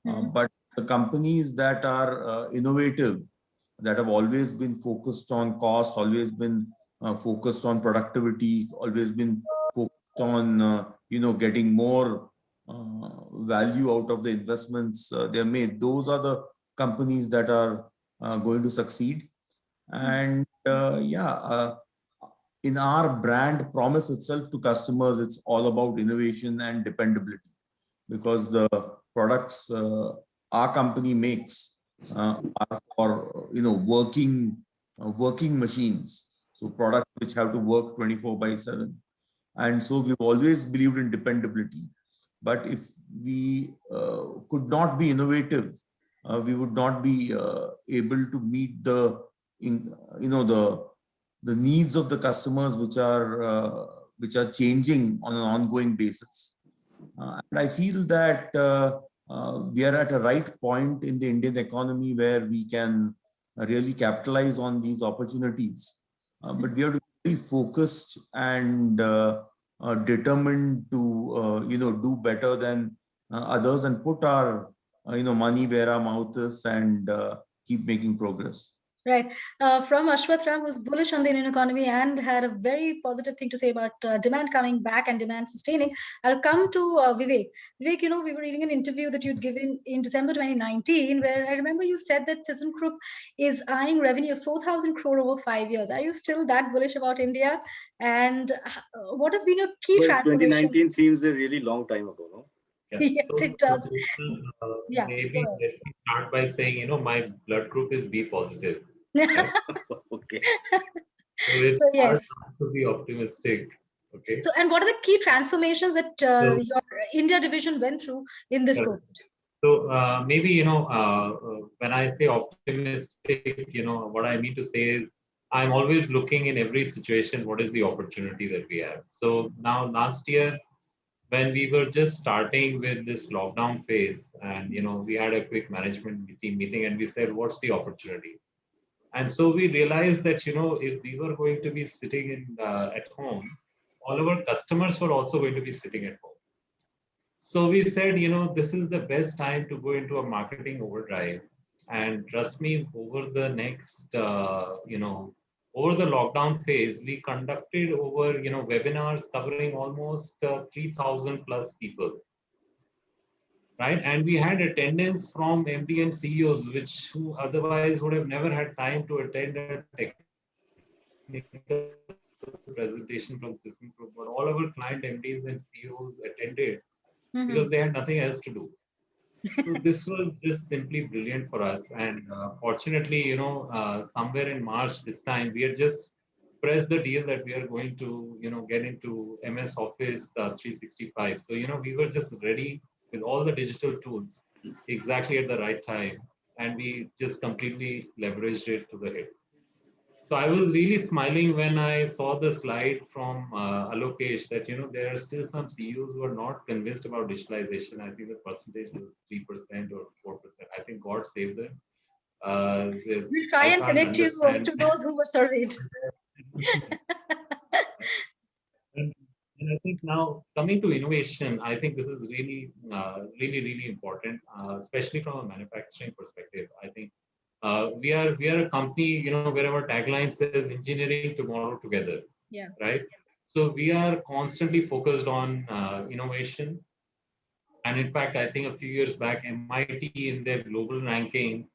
but the companies that are innovative, that have always been focused on cost, always been focused on productivity, always been focused on getting more value out of the investments they made. Those are the companies that are going to succeed. And in our brand promise itself to customers, it's all about innovation and dependability, because the products our company makes are for working machines, so products which have to work 24/7. And so we've always believed in dependability. But if we could not be innovative, we would not be able to meet the needs of the customers, which are changing on an ongoing basis. And I feel that we are at a right point in the Indian economy where we can really capitalize on these opportunities. But we have to be focused and determined to do better than others and put our money where our mouth is and keep making progress. Right. From Ashwath Ram, who's bullish on the Indian economy and had a very positive thing to say about demand coming back and demand sustaining. I'll come to Vivek. Vivek, we were reading an interview that you'd given in December 2019, where I remember you said that Thyssenkrupp is eyeing revenue of 4,000 crore over 5 years. Are you still that bullish about India? And what has been your key Well, transformation? 2019 seems a really long time ago, no? Yeah. Yes, So, it does. Yeah, maybe go let me start by saying, my blood group is B positive. ahead. Okay. So it's So, hard yes. not to be optimistic. Okay. So, and what are the key transformations that So- your India division went through in this Correct. COVID? So maybe, when I say optimistic, what I mean to say is I'm always looking in every situation, what is the opportunity that we have. So now last year, when we were just starting with this lockdown phase and, we had a quick management team meeting and we said, what's the opportunity? And so we realized that, if we were going to be sitting at home, all of our customers were also going to be sitting at home. So we said, this is the best time to go into a marketing overdrive. And trust me, over the next, over the lockdown phase, we conducted over, webinars covering almost 3,000 plus people, right? And we had attendance from MD and CEOs, who otherwise would have never had time to attend a technical presentation from Thyssenkrupp. But all our client MDs and CEOs attended because they had nothing else to do. So this was just simply brilliant for us. And fortunately, somewhere in March this time, we had just pressed the deal that we are going to, get into MS Office 365. So, we were just ready with all the digital tools exactly at the right time. And we just completely leveraged it to the hit. So I was really smiling when I saw the slide from Alokesh that, there are still some CEOs who are not convinced about digitalization. I think the percentage was 3% or 4%. I think God save them. We'll try and connect you to those who were surveyed. And I think now coming to innovation, I think this is really, really important, especially from a manufacturing perspective. I think we are a company, where our tagline says engineering tomorrow together. Yeah. Right. So we are constantly focused on innovation. And in fact, I think a few years back, MIT in their global ranking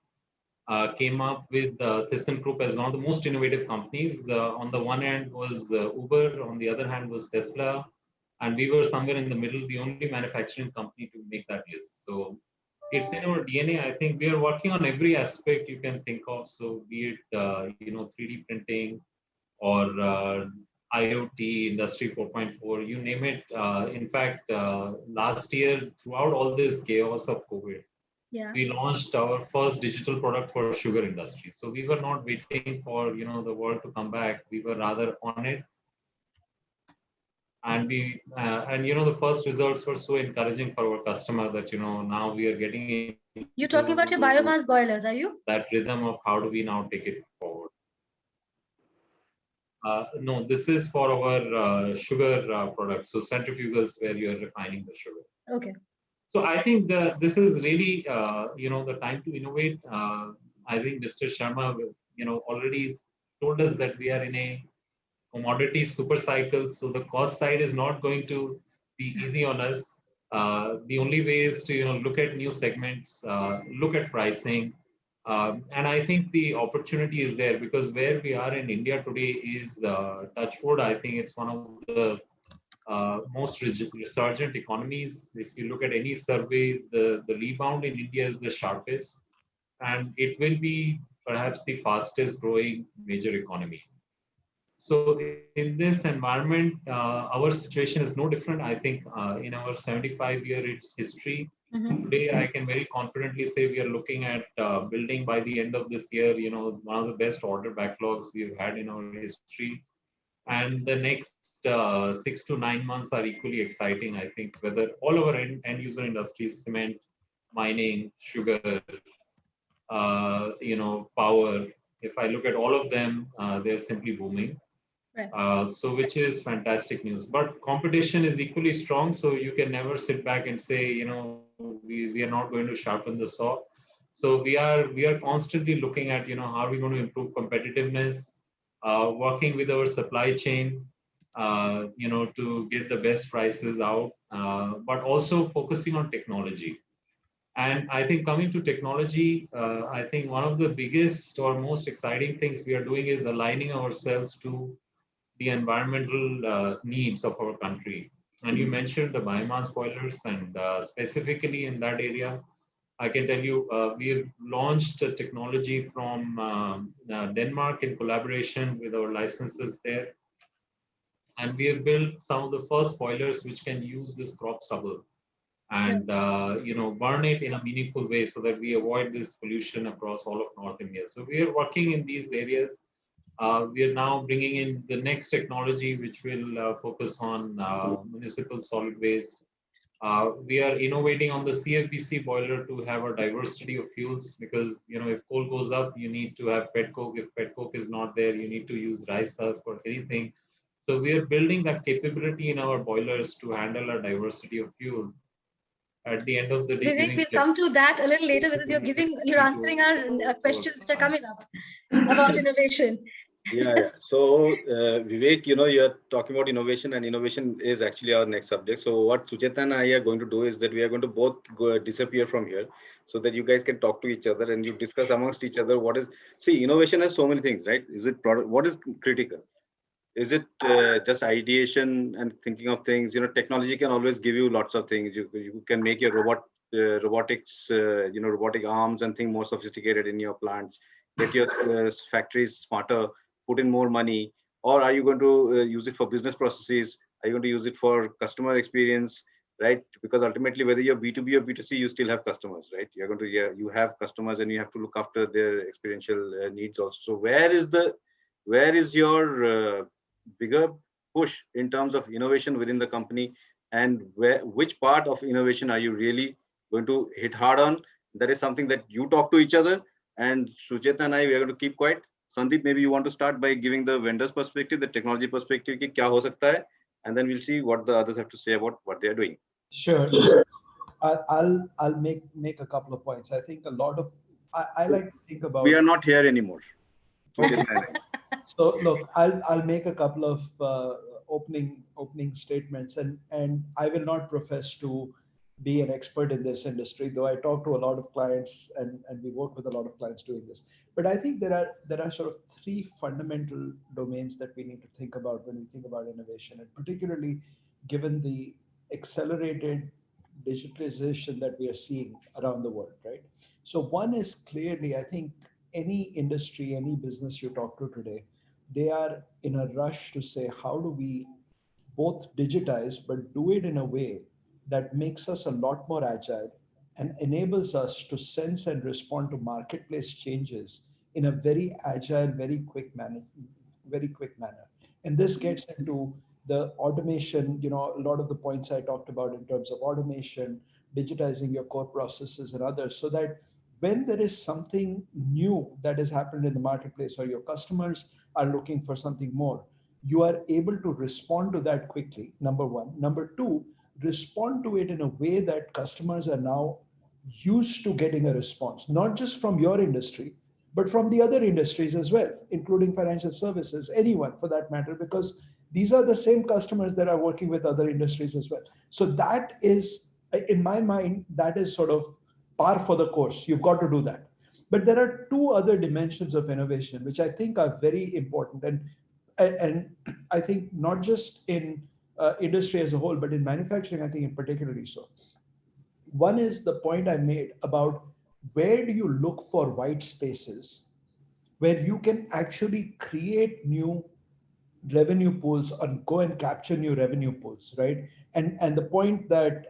came up with Thyssenkrupp as one of the most innovative companies. On the one hand was Uber, on the other hand was Tesla. And we were somewhere in the middle, the only manufacturing company to make that list. So it's in our DNA. I think we are working on every aspect you can think of. So be it 3D printing or IoT, Industry 4.4, you name it. In fact, last year, throughout all this chaos of COVID, we launched our first digital product for sugar industry. So we were not waiting for the world to come back. We were rather on it. And the first results were so encouraging for our customer that now we are getting. You're talking about your biomass boilers, are you? That rhythm of how do we now take it forward? No, this is for our sugar products. So centrifugals where you are refining the sugar. Okay. So I think this is really the time to innovate. I think Mr. Sharma already told us that we are in a commodity super cycle. So the cost side is not going to be easy on us. The only way is to look at new segments, look at pricing. And I think the opportunity is there because where we are in India today is touch wood. I think it's one of the most resurgent economies. If you look at any survey, the rebound in India is the sharpest, and it will be perhaps the fastest growing major economy. So in this environment, our situation is no different. I think in our 75-year history, today I can very confidently say we are looking at building by the end of this year, one of the best order backlogs we've had in our history. And the next 6 to 9 months are equally exciting. I think whether all our end user industries, cement, mining, sugar, power, if I look at all of them, they're simply booming. Right. So which is fantastic news. But competition is equally strong. So you can never sit back and say, we are not going to sharpen the saw. So we are constantly looking at, how are we going to improve competitiveness, working with our supply chain, to get the best prices out, but also focusing on technology. And I think coming to technology, I think one of the biggest or most exciting things we are doing is aligning ourselves to the environmental needs of our country. And you mentioned the biomass boilers, and specifically in that area, I can tell you we have launched a technology from Denmark in collaboration with our licenses there. And we have built some of the first boilers which can use this crop stubble and burn it in a meaningful way so that we avoid this pollution across all of North India. So we are working in these areas. We are now bringing in the next technology which will focus on municipal solid waste. We are innovating on the CFBC boiler to have a diversity of fuels, because if coal goes up, you need to have petcoke. If petcoke is not there, you need to use rice husk or anything. So we are building that capability in our boilers to handle a diversity of fuels. At the end of the day, Vivek, we'll come to that a little later, because you're answering our questions which are coming up about innovation. Yeah. So Vivek, you're talking about innovation, and innovation is actually our next subject. So what Suchetana and I are going to do is that we are going to both disappear from here, so that you guys can talk to each other and you discuss amongst each other what is. See, innovation has so many things, right? Is it product? What is critical? Is it just ideation and thinking of things? Technology can always give you lots of things. You can make your robotics, robotic arms and things more sophisticated in your plants. Get your factories smarter, put in more money. Or are you going to use it for business processes? Are you going to use it for customer experience? Right? Because ultimately, whether you're B2B or B2C, you still have customers, right? You're going to you have customers, and you have to look after their experiential needs also. So where is your bigger push in terms of innovation within the company, and which part of innovation are you really going to hit hard on? That is something that you talk to each other, and Suchetana and I, we are going to keep quiet. Sandip, maybe you want to start by giving the vendor's perspective, the technology perspective, ki kya ho sakta hai, and then we'll see what the others have to say about what they are doing. Sure. I'll make a couple of points. I think a lot of I like to think about. We are not here anymore. So look, I'll make a couple of opening statements, and I will not profess to be an expert in this industry, though I talk to a lot of clients and we work with a lot of clients doing this. But I think there are sort of three fundamental domains that we need to think about when we think about innovation, and particularly given the accelerated digitalization that we are seeing around the world, right? So one is clearly, I think any industry, any business you talk to today, they are in a rush to say, how do we both digitize, but do it in a way that makes us a lot more agile and enables us to sense and respond to marketplace changes in a very agile, very quick manner. And this gets into the automation, a lot of the points I talked about in terms of automation, digitizing your core processes and others, so that when there is something new that has happened in the marketplace, or your customers are looking for something more, you are able to respond to that quickly, number one. Number two, respond to it in a way that customers are now used to getting a response, not just from your industry, but from the other industries as well, including financial services, anyone for that matter, because these are the same customers that are working with other industries as well. So that is, in my mind, that is sort of par for the course. You've got to do that. But there are two other dimensions of innovation, which I think are very important. And I think not just in industry as a whole, but in manufacturing, I think in particularly so. One is the point I made about where do you look for white spaces where you can actually create new revenue pools or go and capture new revenue pools, right? And the point that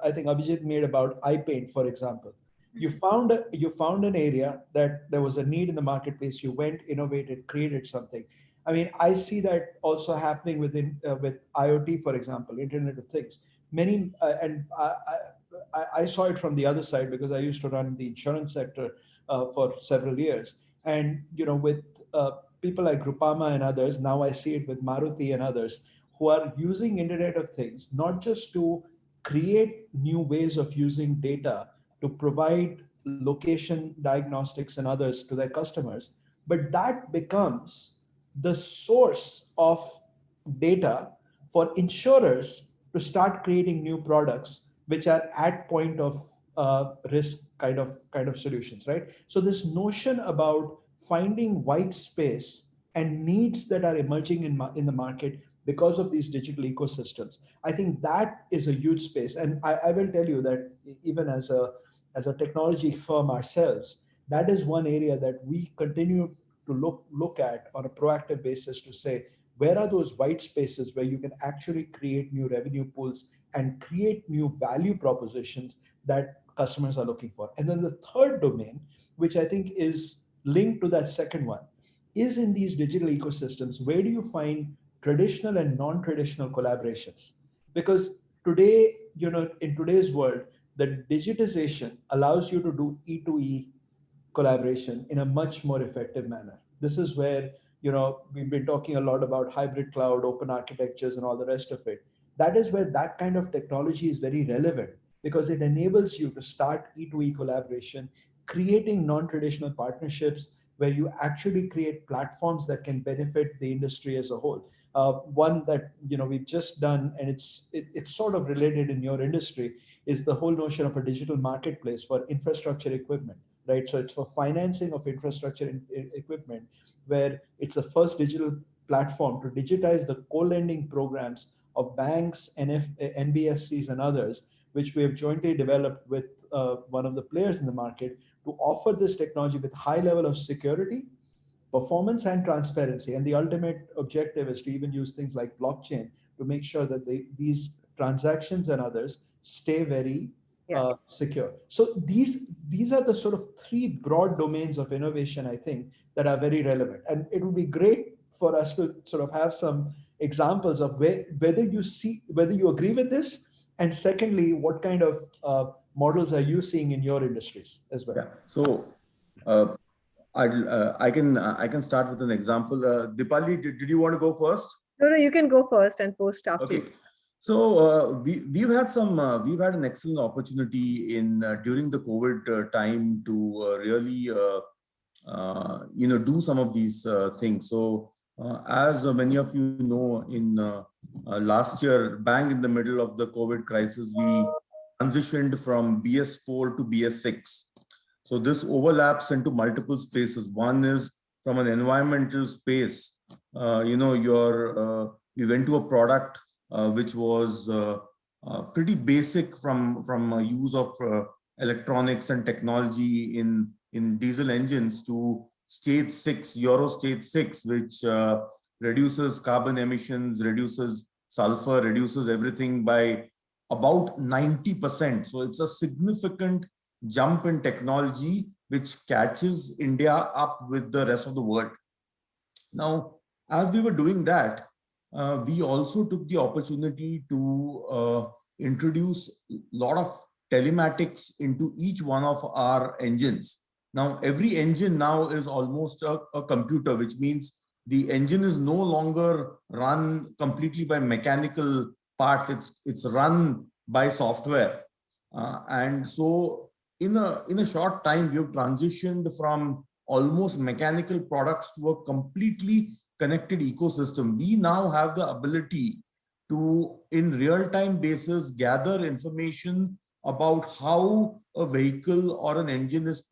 I think Abhijit made about iPaint, for example, you found an area that there was a need in the marketplace. You went, innovated, created something. I mean, I see that also happening with IoT, for example, Internet of Things. Many and I saw it from the other side because I used to run the insurance sector for several years, and with people like Grupama and others, now I see it with Maruti and others, who are using Internet of Things, not just to create new ways of using data to provide location diagnostics and others to their customers, but that becomes the source of data for insurers to start creating new products which are at point of risk kind of solutions, right? So this notion about finding white space and needs that are emerging in the market because of these digital ecosystems, I think that is a huge space. And I will tell you that even as a technology firm ourselves, that is one area that we continue to look at on a proactive basis to say, where are those white spaces where you can actually create new revenue pools and create new value propositions that customers are looking for. And then the third domain, which I think is linked to that second one, is in these digital ecosystems, where do you find traditional and non-traditional collaborations? Because today, in today's world, the digitization allows you to do E2E collaboration in a much more effective manner. This is where, we've been talking a lot about hybrid cloud, open architectures, and all the rest of it. That is where that kind of technology is very relevant, because it enables you to start E2E collaboration, creating non-traditional partnerships where you actually create platforms that can benefit the industry as a whole. One that we've just done, and it's sort of related in your industry, is the whole notion of a digital marketplace for infrastructure equipment, right? So it's for financing of infrastructure equipment, where it's the first digital platform to digitize the co-lending programs of banks, NBFCs, and others, which we have jointly developed with one of the players in the market to offer this technology with high level of security, performance, and transparency. And the ultimate objective is to even use things like blockchain to make sure that these transactions and others stay very secure. So these are the sort of three broad domains of innovation, I think, that are very relevant. And it would be great for us to sort of have some examples of whether you agree with this, and secondly, what kind of models are you seeing in your industries as well? Yeah. So I can start with an example. Dipali, did you want to go first? No, you can go first and post after. Okay. So we've had an excellent opportunity during the COVID time to really do some of these things. So as many of you know, in last year, bang in the middle of the COVID crisis, we transitioned from BS4 to BS6. So this overlaps into multiple spaces. One is from an environmental space. We went to a product which was pretty basic from use of electronics and technology in diesel engines to stage 6, Euro stage 6, which reduces carbon emissions, reduces sulfur, reduces everything by about 90%. So it's a significant jump in technology which catches India up with the rest of the world. Now, as we were doing that, we also took the opportunity to introduce a lot of telematics into each one of our engines. Now, every engine now is almost a computer, which means the engine is no longer run completely by mechanical parts. It's run by software. And so in a short time, we have transitioned from almost mechanical products to a completely connected ecosystem. We now have the ability to, in real-time basis, gather information about how a vehicle or an engine is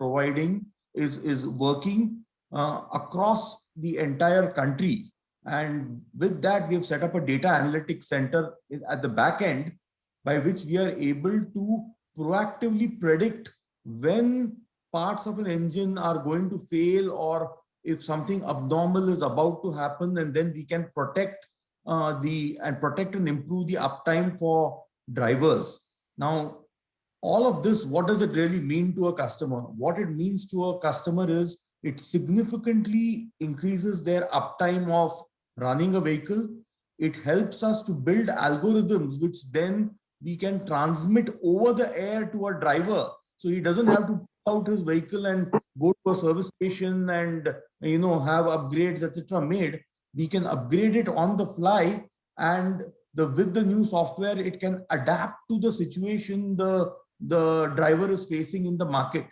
working across the entire country. And with that, we have set up a data analytics center at the back end, by which we are able to proactively predict when parts of an engine are going to fail, or if something abnormal is about to happen, and then we can protect and improve the uptime for drivers. Now, all of this, what does it really mean to a customer? What it means to a customer is it significantly increases their uptime of running a vehicle. It helps us to build algorithms, which then we can transmit over the air to a driver. So he doesn't have to pull out his vehicle and go to a service station and have upgrades, etc. made. We can upgrade it on the fly, and with the new software, it can adapt to the situation the driver is facing in the market.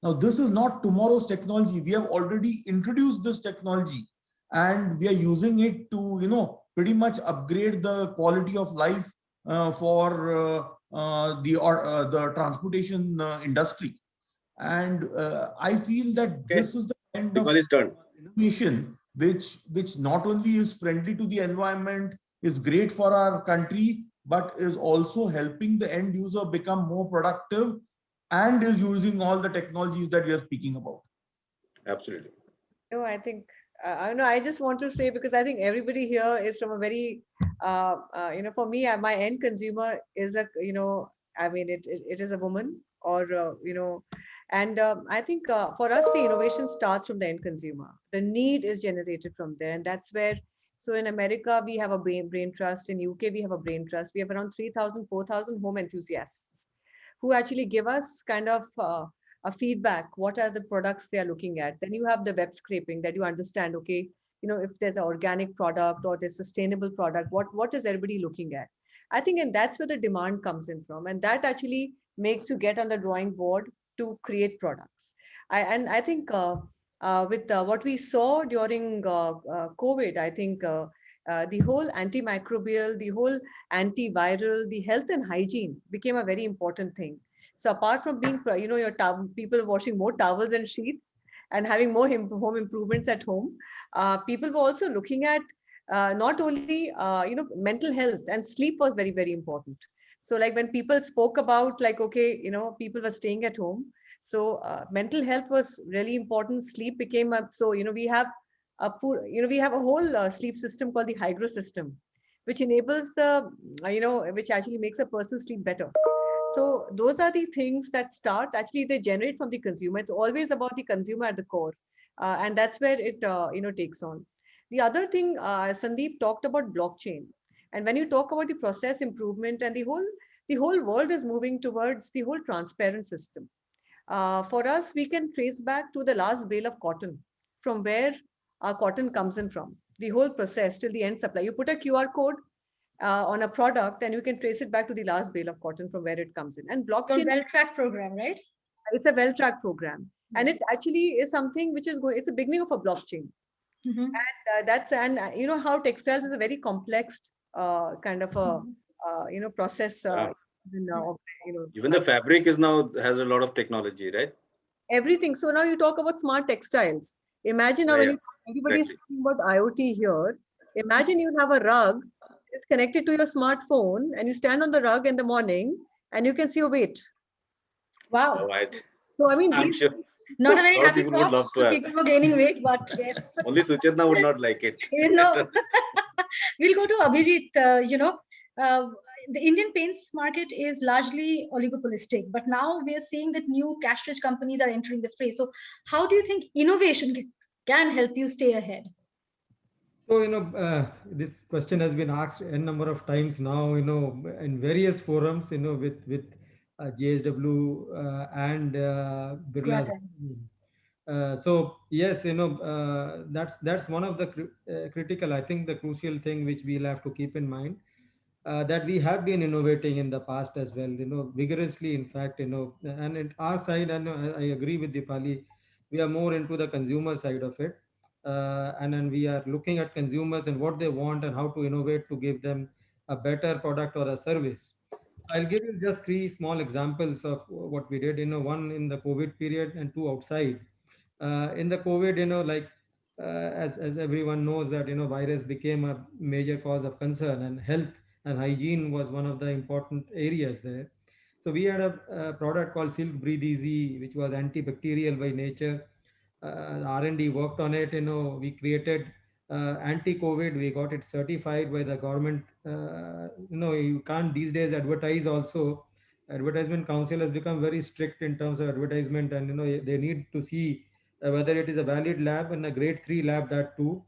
Now, this is not tomorrow's technology. We have already introduced this technology and we are using it to, pretty much upgrade the quality of life for the transportation industry. And I feel that Okay. this is the kind of Dipali's turn. innovation which not only is friendly to the environment, is great for our country, but is also helping the end user become more productive and is using all the technologies that we are speaking about. Absolutely. No, I think I know. I just want to say, because I think everybody here is from a very, for me, my end consumer is a, I mean, it is a woman, or and I think for us the innovation starts from the end consumer. The need is generated from there, and that's where. So in America we have a brain trust. In UK we have a brain trust. We have around 3,000, 4,000 home enthusiasts who actually give us kind of a feedback. What are the products they are looking at? Then you have the web scraping, that you understand, okay, if there's an organic product or there's sustainable product, what is everybody looking at? I think, and that's where the demand comes in from, and that actually makes you get on the drawing board to create products. And I think with what we saw during COVID, I think the whole antimicrobial, the whole antiviral, the health and hygiene became a very important thing. So apart from being, your people washing more towels and sheets and having more home improvements at home, people were also looking at not only, mental health, and sleep was very, very important. So like when people spoke about, like, okay, people were staying at home. So mental health was really important. Sleep became so, we have we have a whole sleep system called the hygro system, which enables the, which actually makes a person sleep better. So those are the things that start, actually they generate from the consumer. It's always about the consumer at the core. And that's where it, takes on. The other thing, Sandip talked about blockchain. And when you talk about the process improvement, and the whole world is moving towards the whole transparent system. For us, we can trace back to the last bale of cotton, from where our cotton comes in from. The whole process till the end supply. You put a QR code on a product, and you can trace it back to the last bale of cotton from where it comes in. And blockchain, well-tracked program, right? It's a well-tracked program, and it actually is something which is going. It's a beginning of a blockchain, and that's, and how textiles is a very complex kind of a process. Even the fabric is now has a lot of technology, right? Everything. So now you talk about smart textiles. Imagine now, when everybody's talking about IoT here. Imagine you have a rug. It's connected to your smartphone, and you stand on the rug in the morning, and you can see your weight. Wow. All right. So I mean, I'm sure not a very a lot of happy people would thought. love to have. People were gaining weight, but yes. Only Suchetana would not like it. We'll go to Abhijit. The Indian paints market is largely oligopolistic, but now we are seeing that new cash-rich companies are entering the fray. So how do you think innovation can help you stay ahead? So, this question has been asked a number of times now, in various forums, with JSW and Birla. So yes, that's one of the critical, I think the crucial thing which we'll have to keep in mind, that we have been innovating in the past as well, vigorously, in fact, and at our side, I agree with Dipali, we are more into the consumer side of it. And then we are looking at consumers and what they want and how to innovate to give them a better product or a service. I'll give you just three small examples of what we did, one in the COVID period and two outside. In the COVID, as everyone knows that, virus became a major cause of concern, and health and hygiene was one of the important areas there. So we had a product called Silk Breathe Easy, which was antibacterial by nature. R&D worked on it. We created anti-COVID. We got it certified by the government. You can't these days advertise also. Advertisement Council has become very strict in terms of advertisement, and they need to see whether it is a valid lab and a grade 3 lab, that too,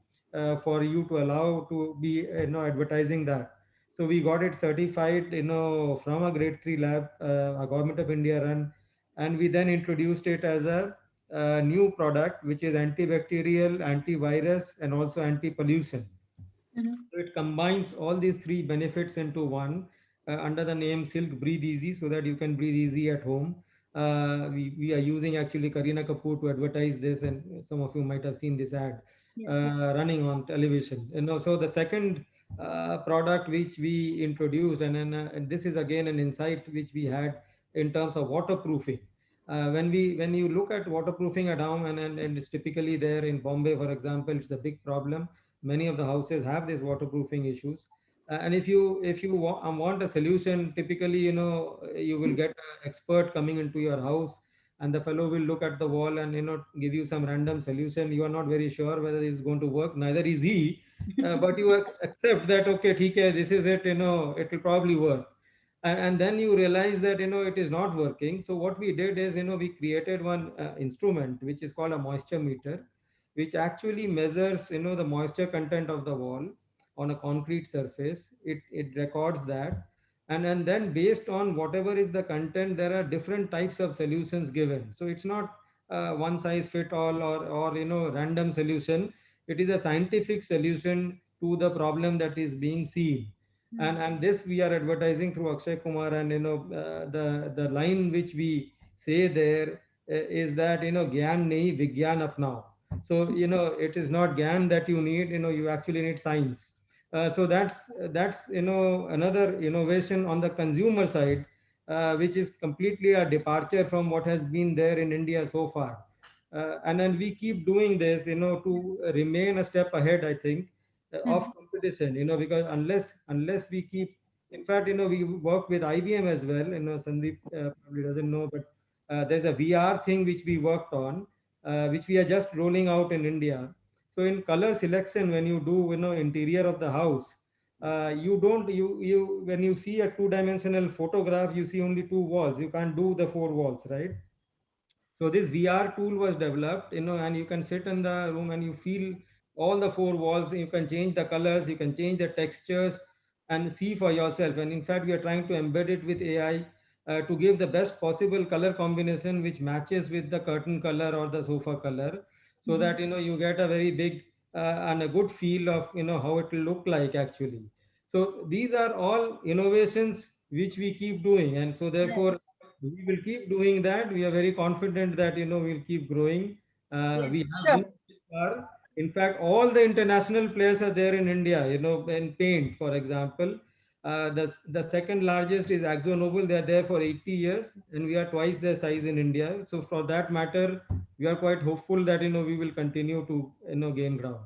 for you to allow to be advertising that. So we got it certified from a grade 3 lab, a government of India run, and we then introduced it as a new product which is antibacterial, antivirus, and also anti-pollution. So it combines all these three benefits into one under the name Silk Breathe Easy, so that you can breathe easy at home. We are using actually Kareena Kapoor to advertise this, and some of you might have seen this ad running on television. So the second product which we introduced, and this is again an insight which we had in terms of waterproofing. When you look at waterproofing at home, and it's typically there in Bombay, for example, it's a big problem. Many of the houses have these waterproofing issues. And if you want a solution, typically, you will get an expert coming into your house, and the fellow will look at the wall and give you some random solution. You are not very sure whether it's going to work. Neither is he, but you accept that, okay, okay, this is it. It will probably work. And then you realize that it is not working. So what we did is we created one instrument which is called a moisture meter, which actually measures the moisture content of the wall on a concrete surface. It records that, and then based on whatever is the content, there are different types of solutions given. So it's not one size fit all, or random solution. It is a scientific solution to the problem that is being seen. And this we are advertising through Akshay Kumar, and the line which we say there is that gyan nahi, vigyan apnao. So it is not gyan that you need, you actually need science. So that's another innovation on the consumer side, which is completely a departure from what has been there in India so far. And then we keep doing this to remain a step ahead, I think, of competition, because unless we keep, in fact, we work with IBM as well. Sandip probably doesn't know, but there's a VR thing which we worked on, which we are just rolling out in India. So in color selection, when you do interior of the house, you don't you when you see a two-dimensional photograph, you see only two walls. You can't do the four walls, right? So this VR tool was developed, and you can sit in the room and you feel all the four walls. You can change the colors, you can change the textures, and see for yourself. And in fact, we are trying to embed it with AI to give the best possible color combination which matches with the curtain color or the sofa color, so that you get a very big and a good feel of how it will look like actually. So these are all innovations which we keep doing, and so therefore we will keep doing that. We are very confident that we'll keep growing. We Yes, have sure. reached this far. In fact, all the international players are there in India. In paint, for example, the second largest is Akzo Nobel. They are there for 80 years, and we are twice their size in India. So for that matter, we are quite hopeful that we will continue to gain ground.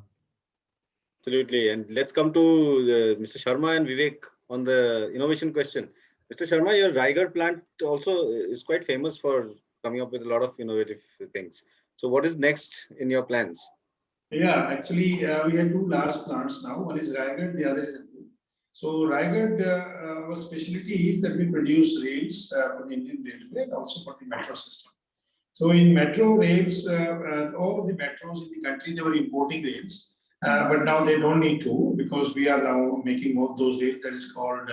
Absolutely. And let's come to Mr. Sharma and Vivek on the innovation question. Mr. Sharma, your Raigad plant also is quite famous for coming up with a lot of innovative things. So what is next in your plans? Yeah, actually, we have two large plants now. One is Raigad, the other is Hindupur. So Raigad, our specialty is that we produce rails for the Indian Railway and also for the metro system. So in metro rails, all of the metros in the country, they were importing rails, but now they don't need to, because we are now making more of those rails. That is called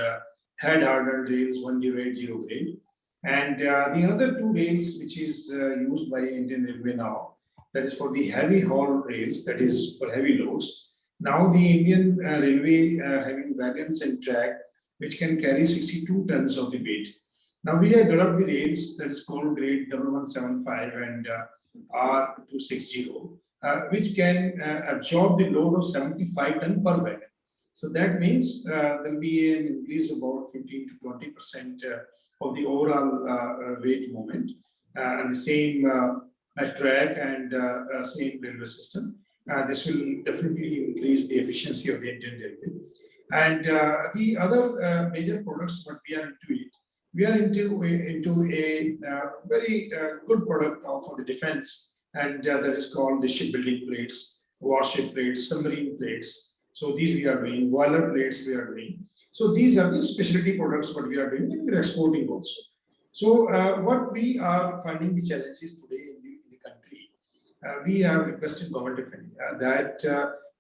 head hardened rails 1080 grade. And the other two rails which is used by Indian Railway now, that is for the heavy haul rails, that is for heavy loads. Now the Indian Railway having wagons and track which can carry 62 tons of the weight. Now we have developed the rails that is called grade 1175 and R260, which can absorb the load of 75 ton per wagon. So that means there will be an increase of about 15 to 20% of the overall weight movement, and the same track and same railway system. This will definitely increase the efficiency of the Indian Railway. And the other major products, what we are into it, we are into a very good product for the defense, and that is called the shipbuilding plates, warship plates, submarine plates. So these we are doing, boiler plates we are doing. So these are the specialty products what we are doing, and we are exporting also. So what we are finding the challenges today in the country, we have requested Government of India that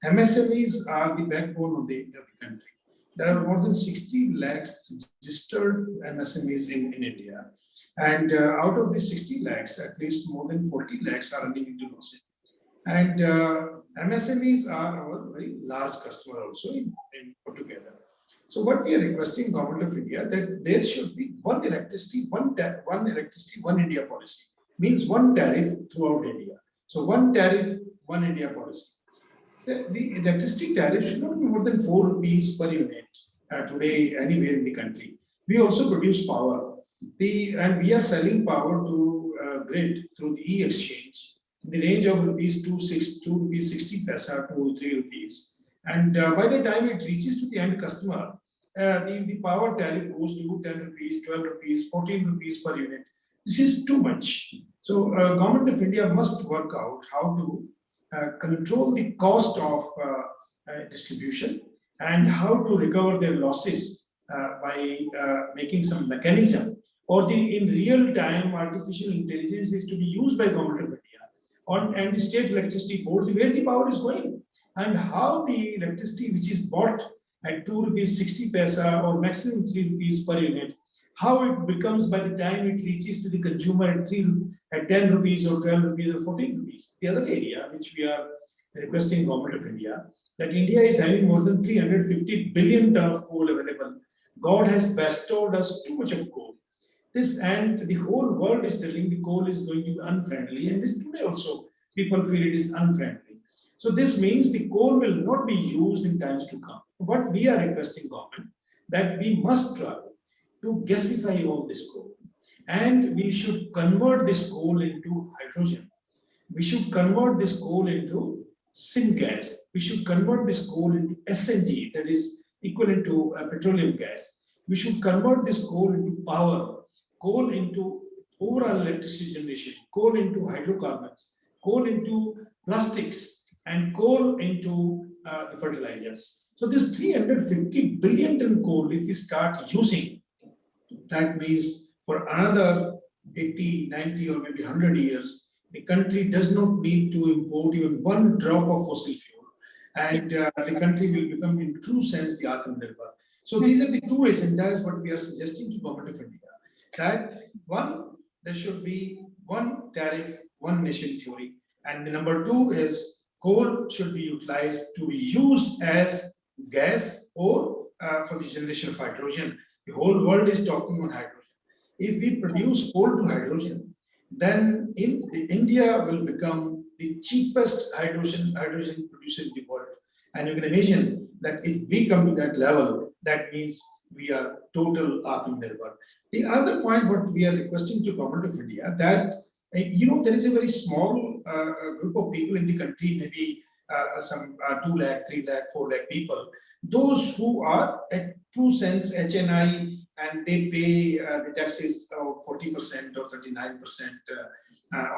MSMEs are the backbone of the country. There are more than 60 lakhs registered MSMEs in India. And out of these 60 lakhs, at least more than 40 lakhs are running into losses. And MSMEs are our very large customer also in together. So what we are requesting Government of India that there should be one electricity, one India policy. Means one tariff throughout India. So one tariff, one India policy. The electricity tariff should not be more than 4 rupees per unit today anywhere in the country. We also produce power. And we are selling power to grid through the e-exchange in the range of rupees 2 rupees 60 paisa to 3 rupees. And by the time it reaches to the end customer, the power tariff goes to 10 rupees, 12 rupees, 14 rupees per unit. This is too much. So Government of India must work out how to control the cost of distribution and how to recover their losses by making some mechanism, or in real time artificial intelligence is to be used by Government of India and the state electricity boards where the power is going and how the electricity which is bought at 2 rupees 60 paisa or maximum 3 rupees per unit, how it becomes by the time it reaches to the consumer at 10 rupees or 12 rupees or 14 rupees. The other area which we are requesting Government of India, that India is having more than 350 billion ton of coal available. God has bestowed us too much of coal. And the whole world is telling the coal is going to be unfriendly, and today also people feel it is unfriendly. So this means the coal will not be used in times to come. What we are requesting government, that we must try to gasify all this coal, and we should convert this coal into hydrogen. We should convert this coal into syngas. We should convert this coal into SNG, that is equivalent to petroleum gas. We should convert this coal into power, coal into overall electricity generation, coal into hydrocarbons, coal into plastics, and coal into the fertilizers. So this 350 billion ton coal, if we start using, that means for another 80, 90 or maybe 100 years, the country does not need to import even one drop of fossil fuel. And the country will become in true sense the Atmanirbhar. So these are the two agendas what we are suggesting to Government of India. That one, there should be one tariff, one nation theory. And the number two is coal should be utilized to be used as gas or for the generation of hydrogen. The whole world is talking on hydrogen. If we produce coal to hydrogen, then India will become the cheapest hydrogen producer in the world. And you can imagine that if we come to that level, that means we are total Atmanirbhar. The other point what we are requesting to Government of India, that there is a very small group of people in the country, maybe some 2 lakh, 3 lakh, 4 lakh people, those who are at true sense HNI and they pay the taxes of 40% or 39%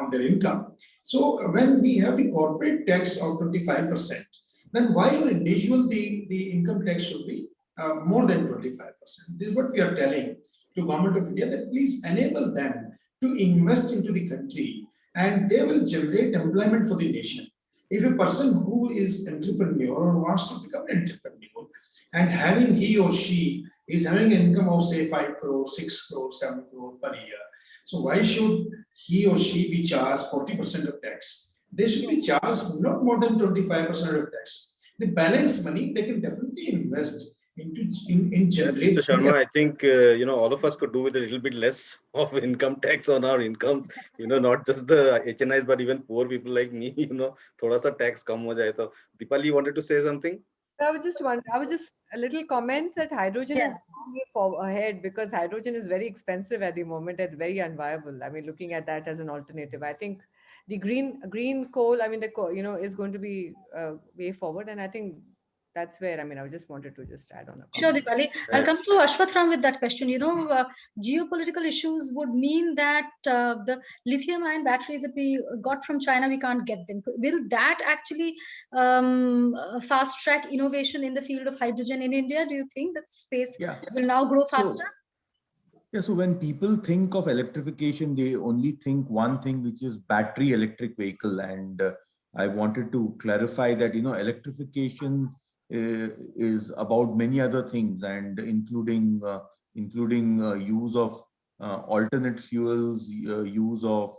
on their income. So when we have the corporate tax of 25%, then why on individual the income tax should be more than 25%? This is what we are telling to Government of India, that please enable them to invest into the country and they will generate employment for the nation. If a person who is entrepreneur or wants to become an entrepreneur and he or she is having an income of say 5 crore, 6 crore, 7 crore per year, so why should he or she be charged 40% of tax? They should be charged not more than 25% of tax. The balance money they can definitely invest in generating. Mr. Sharma, I think all of us could do with a little bit less of income tax on our incomes. Not just the HNIs, but even poor people like me. Thoda sa tax kam ho jaye to. Dipali, you wanted to say something? I was just a little comment that hydrogen is ahead because hydrogen is very expensive at the moment. It's very unviable. I mean, looking at that as an alternative, I think the green coal, I mean, is going to be way forward. And I think that's where, I just wanted to just add on. Sure, Dipali. I'll come to Ashwath with that question. Geopolitical issues would mean that the lithium-ion batteries that we got from China, we can't get them. Will that actually fast-track innovation in the field of hydrogen in India? Do you think that space will now grow faster? So when people think of electrification, they only think one thing, which is battery electric vehicle. And I wanted to clarify that, electrification is about many other things, and including use of alternate fuels, use of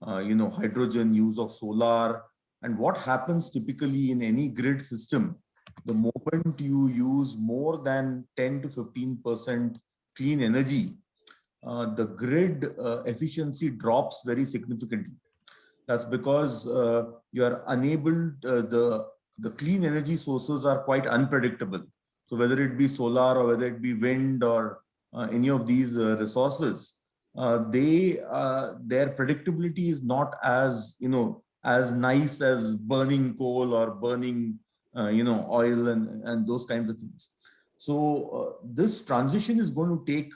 hydrogen, use of solar. And what happens typically in any grid system the moment you use more than 10 to 15% clean energy, the grid efficiency drops very significantly. That's because you are unable, the clean energy sources are quite unpredictable. So whether it be solar or whether it be wind or any of these resources, their predictability is not as, as nice as burning coal or burning, oil and those kinds of things. So this transition is going to take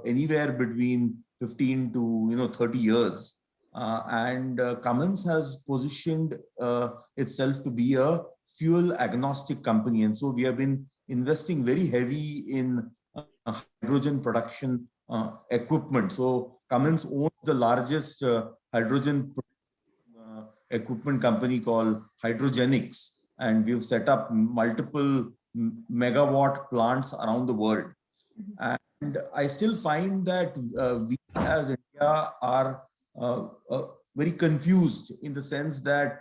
anywhere between 15 to 30 years. And Cummins has positioned itself to be a fuel agnostic company. And so we have been investing very heavy in hydrogen production equipment. So Cummins owns the largest hydrogen equipment company called Hydrogenics. And we've set up multiple megawatt plants around the world. And I still find that we as India are very confused in the sense that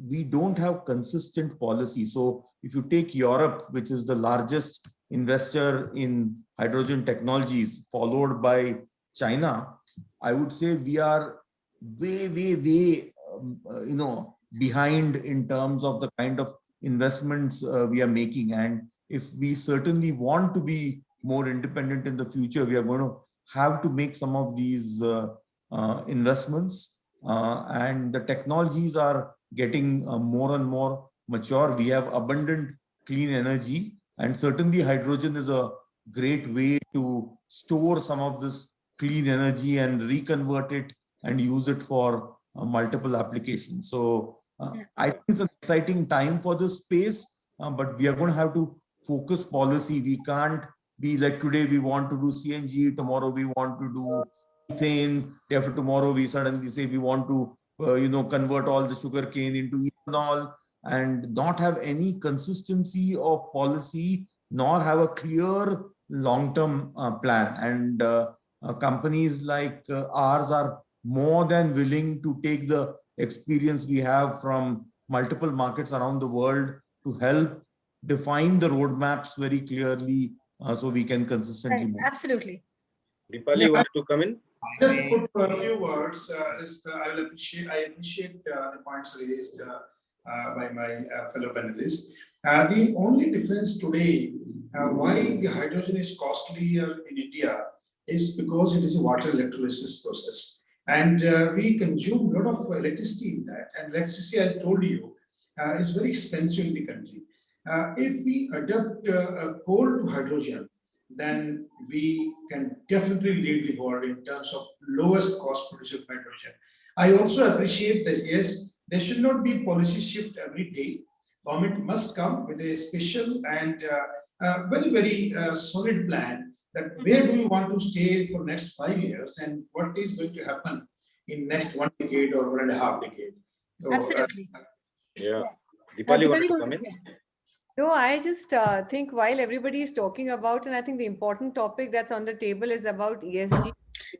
we don't have consistent policy. So if you take Europe, which is the largest investor in hydrogen technologies, followed by China, I would say we are way, behind in terms of the kind of investments we are making. And if we certainly want to be more independent in the future, we are going to have to make some of these investments, and the technologies are getting more and more mature. We have abundant clean energy, and certainly hydrogen is a great way to store some of this clean energy and reconvert it and use it for multiple applications. So I think it's an exciting time for this space, but we are going to have to focus policy. We can't be like today we want to do CNG, tomorrow we want to do methane, after tomorrow we suddenly say we want to convert all the sugar cane into ethanol, and not have any consistency of policy, nor have a clear long-term plan. And companies like ours are more than willing to take the experience we have from multiple markets around the world to help define the roadmaps very clearly, so we can consistently move. Absolutely. Dipali, you want to come in? Just put a few words. I appreciate the points raised by my fellow panelists. The only difference today, why the hydrogen is costlier in India, is because it is a water electrolysis process, and we consume a lot of electricity in that. And electricity, as I told you, is very expensive in the country. If we adapt coal to hydrogen, then we can definitely lead the world in terms of lowest cost producer of hydrogen. I also appreciate this. Yes, there should not be policy shift every day. Government must come with a special and very solid plan that where do we want to stay for next 5 years and what is going to happen in next 1 decade or 1.5 decade. So, absolutely. Yeah. Dipali, want to come in? No, I just think while everybody is talking about, and I think the important topic that's on the table is about ESG.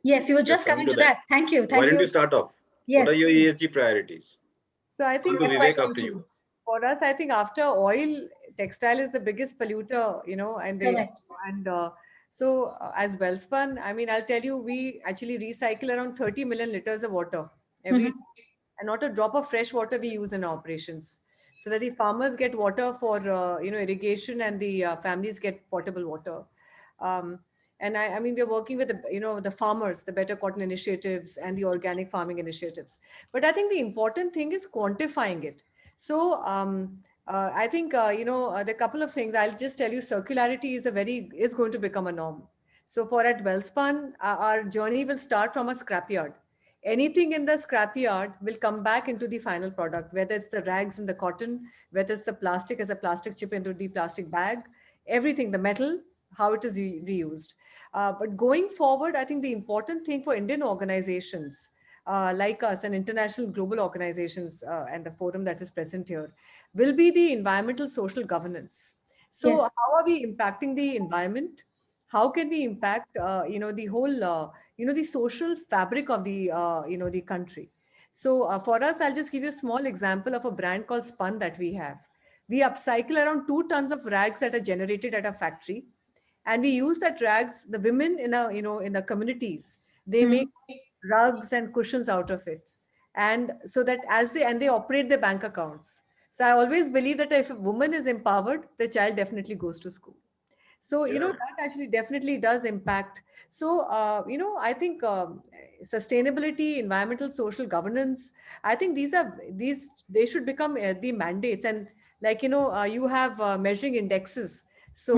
Yes, we were just coming to that. Thank you. Why don't you start off? Yes, what are your ESG priorities? So I think Vivek, after you. For us, I think after oil, textile is the biggest polluter, so as Welspun, I mean, I'll tell you, we actually recycle around 30 million liters of water every day, and not a drop of fresh water we use in our operations, so that the farmers get water for irrigation and the families get potable water. And I mean, we're working with the farmers, the Better Cotton initiatives and the organic farming initiatives. But I think the important thing is quantifying it. So I think the couple of things I'll just tell you. Circularity is going to become a norm. So for at Welspun, our journey will start from a scrapyard. Anything in the scrapyard will come back into the final product, whether it's the rags and the cotton, whether it's the plastic as a plastic chip into the plastic bag, everything, the metal, how it is reused. But going forward, I think the important thing for Indian organizations like us and international global organizations and the forum that is present here will be the environmental social governance. So how are we impacting the environment? How can we impact, the whole, the social fabric of the, the country? So for us, I'll just give you a small example of a brand called Spun that we have. we upcycle around 2 tons of rags that are generated at a factory, and we use that rags. The women in a, in the communities, they make rugs and cushions out of it, and so that they operate their bank accounts. So I always believe that if a woman is empowered, the child definitely goes to school. So, that actually definitely does impact. So, I think sustainability, environmental, social governance, I think they should become the mandates. And like, you have measuring indexes. So,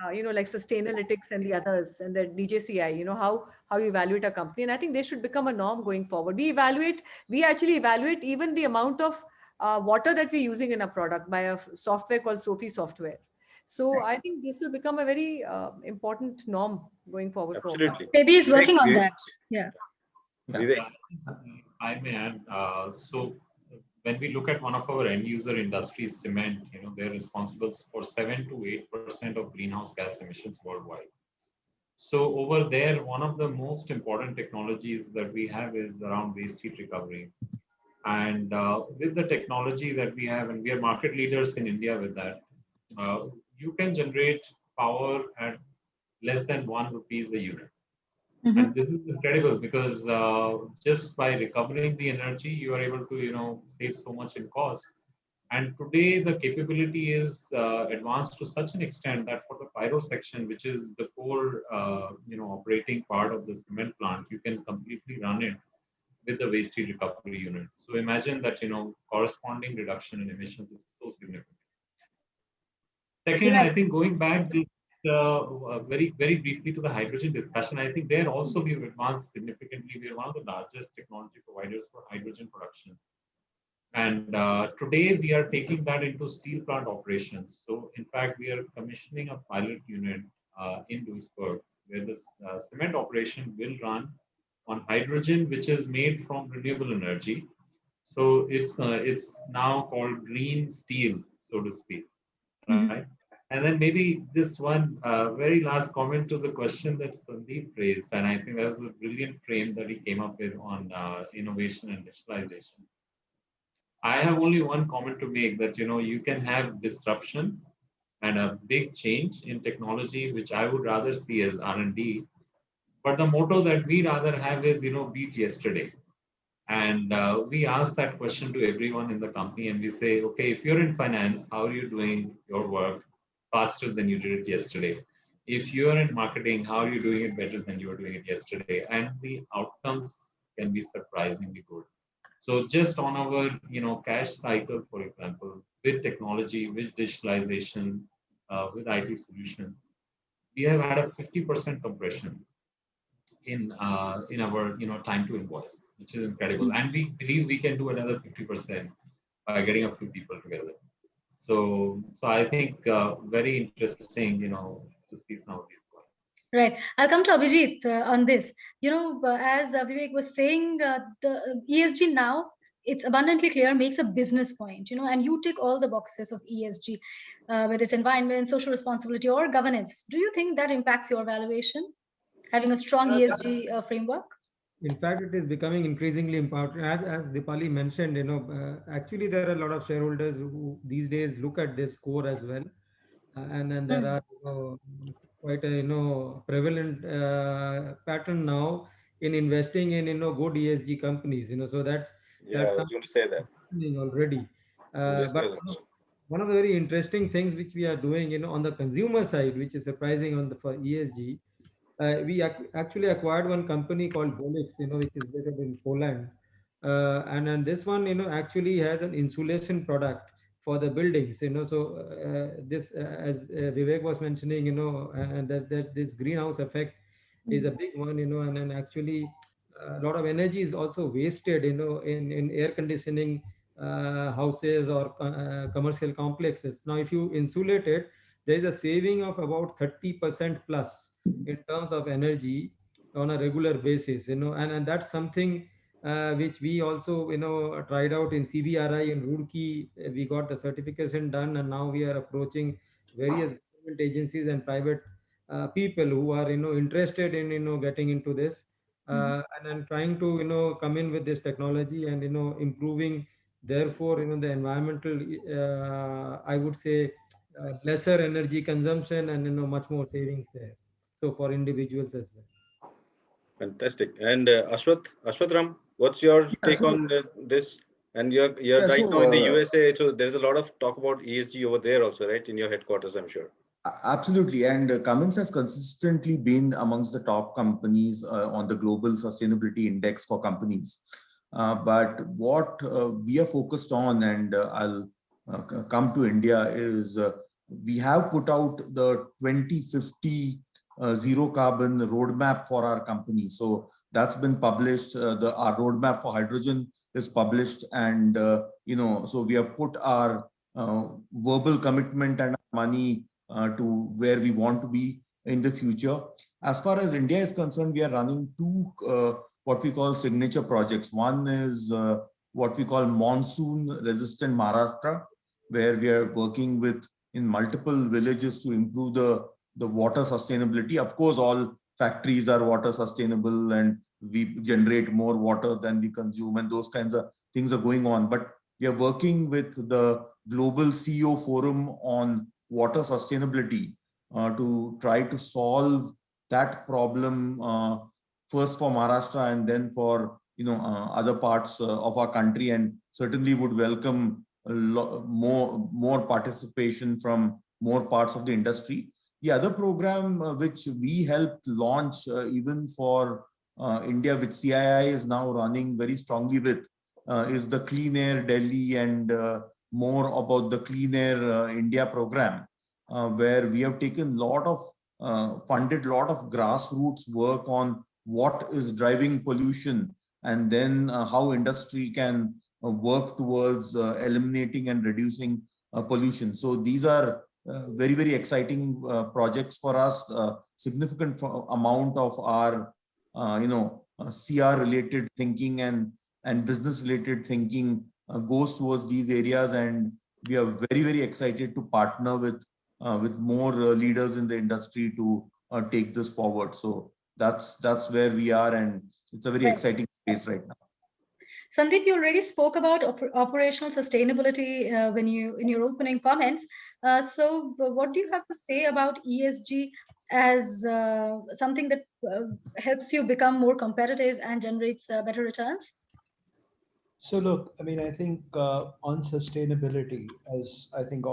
like Sustainalytics and the others and the DJCI, how you evaluate a company. And I think they should become a norm going forward. We actually evaluate even the amount of water that we're using in a product by a software called Sophie software. So I think this will become a very important norm going forward. Absolutely. Maybe is working on Vivek, that. Yeah. Vivek. I may add, so when we look at one of our end user industries, cement, they're responsible for 7 to 8% of greenhouse gas emissions worldwide. So over there, one of the most important technologies that we have is around waste heat recovery. And with the technology that we have, and we are market leaders in India with that, you can generate power at less than 1 rupees a unit. And this is incredible because just by recovering the energy, you are able to, save so much in cost. And today the capability is advanced to such an extent that for the pyro section, which is the core, operating part of the cement plant, you can completely run it with the waste heat recovery unit. So imagine that, corresponding reduction in emissions is so significant. Second, I think going back just very, very briefly to the hydrogen discussion, I think there also we've advanced significantly. We are one of the largest technology providers for hydrogen production. And today we are taking that into steel plant operations. So in fact, we are commissioning a pilot unit in Duisburg where the cement operation will run on hydrogen, which is made from renewable energy. So it's now called green steel, so to speak, right? And then maybe this one very last comment to the question that Sandip raised, and I think that was a brilliant frame that he came up with on innovation and digitalization. I have only one comment to make that, you can have disruption and a big change in technology, which I would rather see as R&D. But the motto that we rather have is, beat yesterday. And we ask that question to everyone in the company and we say, okay, if you're in finance, how are you doing your work faster than you did it yesterday? If you're in marketing, how are you doing it better than you were doing it yesterday? And the outcomes can be surprisingly good. So just on our, cash cycle, for example, with technology, with digitalization, with IT solutions, we have had a 50% compression in our, time to invoice, which is incredible. And we believe we can do another 50% by getting a few people together. So I think very interesting, to see some of these points. Right. I'll come to Abhijit on this. As Vivek was saying, the ESG now, it's abundantly clear, makes a business point, and you tick all the boxes of ESG, whether it's environment, social responsibility, or governance. Do you think that impacts your valuation, having a strong ESG framework? In fact, it is becoming increasingly important. As Dipali mentioned, actually there are a lot of shareholders who these days look at this score as well. And then there are quite a prevalent pattern now in investing in good ESG companies. So that's I was going to say that already. But one of the very interesting things which we are doing, on the consumer side, which is surprising for ESG, we actually acquired one company called Bolix, which is based in Poland. And then this one, actually has an insulation product for the buildings, so this, as Vivek was mentioning, and that this greenhouse effect is a big one, and then actually a lot of energy is also wasted, in air conditioning houses or commercial complexes. Now, if you insulate it, there is a saving of about 30% plus in terms of energy on a regular basis, and that's something which we also, tried out in CBRI in Roorkee. We got the certification done, and now we are approaching various government agencies and private people who are, interested in, getting into this, and then trying to, come in with this technology and, improving Therefore, the environmental, I would say, lesser energy consumption and much more savings there. So for individuals as well. Fantastic. And Ashwath Ram, what's your Yeah, take on this? And you're yeah, right so now in the USA, so there's a lot of talk about ESG over there also, right? In your headquarters, I'm sure. Absolutely. And Cummins has consistently been amongst the top companies on the global sustainability index for companies. But what we are focused on, and I'll come to India, is we have put out the 2050 zero carbon roadmap for our company. So that's been published. Our roadmap for hydrogen is published, and so we have put our verbal commitment and money to where we want to be in the future. As far as India is concerned, we are running two what we call signature projects. One is what we call monsoon resistant Maharashtra, where we are working with in multiple villages to improve the water sustainability. Of course, all factories are water sustainable and we generate more water than we consume, and those kinds of things are going on. But we are working with the Global CEO Forum on water sustainability to try to solve that problem first for Maharashtra and then for other parts of our country, and certainly would welcome more participation from more parts of the industry. The other program which we helped launch even for India, which CII is now running very strongly with, is the Clean Air Delhi and more about the Clean Air India program, where we have taken funded a lot of grassroots work on what is driving pollution, and then how industry can work towards eliminating and reducing pollution. So these are very, very exciting projects for us. Significant amount of our, CR related thinking and business related thinking goes towards these areas, and we are very, very excited to partner with more leaders in the industry to take this forward. So that's where we are, and it's a very exciting space right now. Sandip, you already spoke about operational sustainability in your opening comments. So what do you have to say about ESG as something that helps you become more competitive and generates better returns? So look, I mean, I think on sustainability, as I think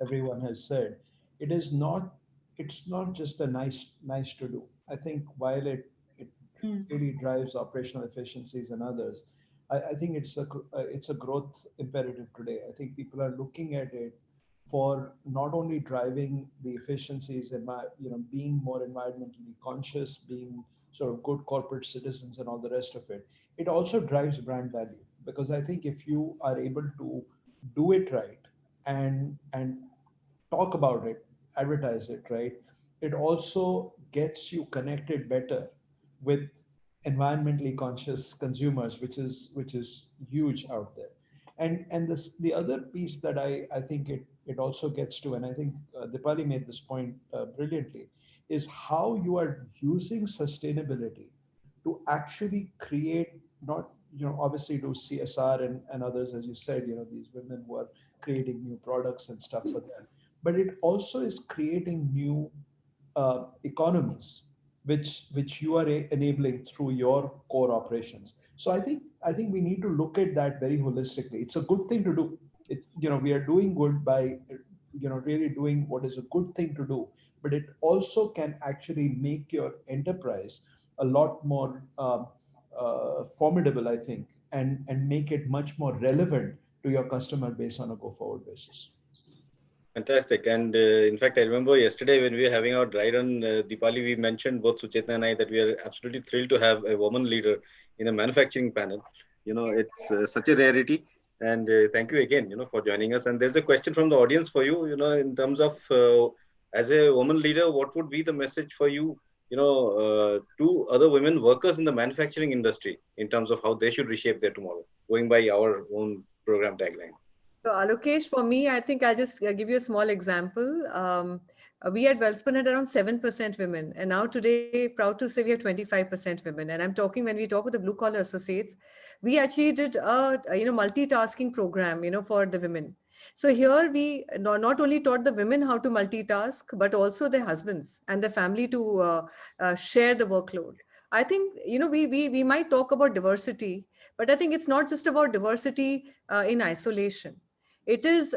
everyone has said, it's not just a nice to do. I think while it really drives operational efficiencies and others, I think it's a growth imperative today. I think people are looking at it for not only driving the efficiencies and being more environmentally conscious, being sort of good corporate citizens and all the rest of it. It also drives brand value, because I think if you are able to do it right and talk about it, advertise it right, it also gets you connected better with environmentally conscious consumers, which is huge out there. And the other piece that I think it also gets to, and I think Dipali made this point brilliantly, is how you are using sustainability to actually create, not obviously do CSR and others, as you said, these women who are creating new products and stuff for them, but it also is creating new economies which you are enabling through your core operations. So I think we need to look at that very holistically. It's a good thing to do. We are doing good by really doing what is a good thing to do, but it also can actually make your enterprise a lot more formidable, I think, and make it much more relevant to your customer base on a go forward basis. Fantastic. And in fact, I remember yesterday when we were having our dry run, Dipali, we mentioned, both Suchetana and I, that we are absolutely thrilled to have a woman leader in a manufacturing panel. It's such a rarity. And thank you again, for joining us. And there's a question from the audience for you, in terms of as a woman leader, what would be the message for you, to other women workers in the manufacturing industry in terms of how they should reshape their tomorrow, going by our own program tagline? So Alokesh, for me, I think I'll just give you a small example. we at Welspun had around 7% women. And now today, proud to say we have 25% women. And I'm talking, when we talk with the blue collar associates, we actually did a multitasking program, for the women. So here we not only taught the women how to multitask, but also their husbands and their family to share the workload. I think, we might talk about diversity, but I think it's not just about diversity in isolation. It is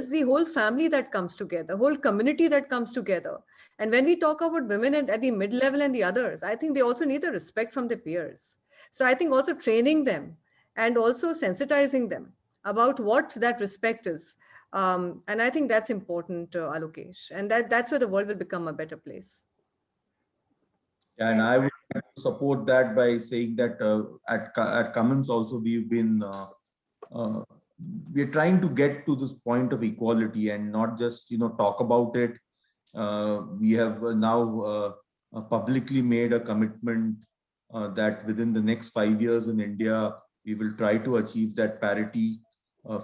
the whole family that comes together, whole community that comes together. And when we talk about women at the mid-level and the others, I think they also need the respect from their peers. So I think also training them and also sensitizing them about what that respect is. And I think that's important, Alokesh. And that's where the world will become a better place. Yeah, and I would like to support that by saying that at Cummins also we're trying to get to this point of equality and not just talk about it. We have now publicly made a commitment that within the next 5 years in India we will try to achieve that parity.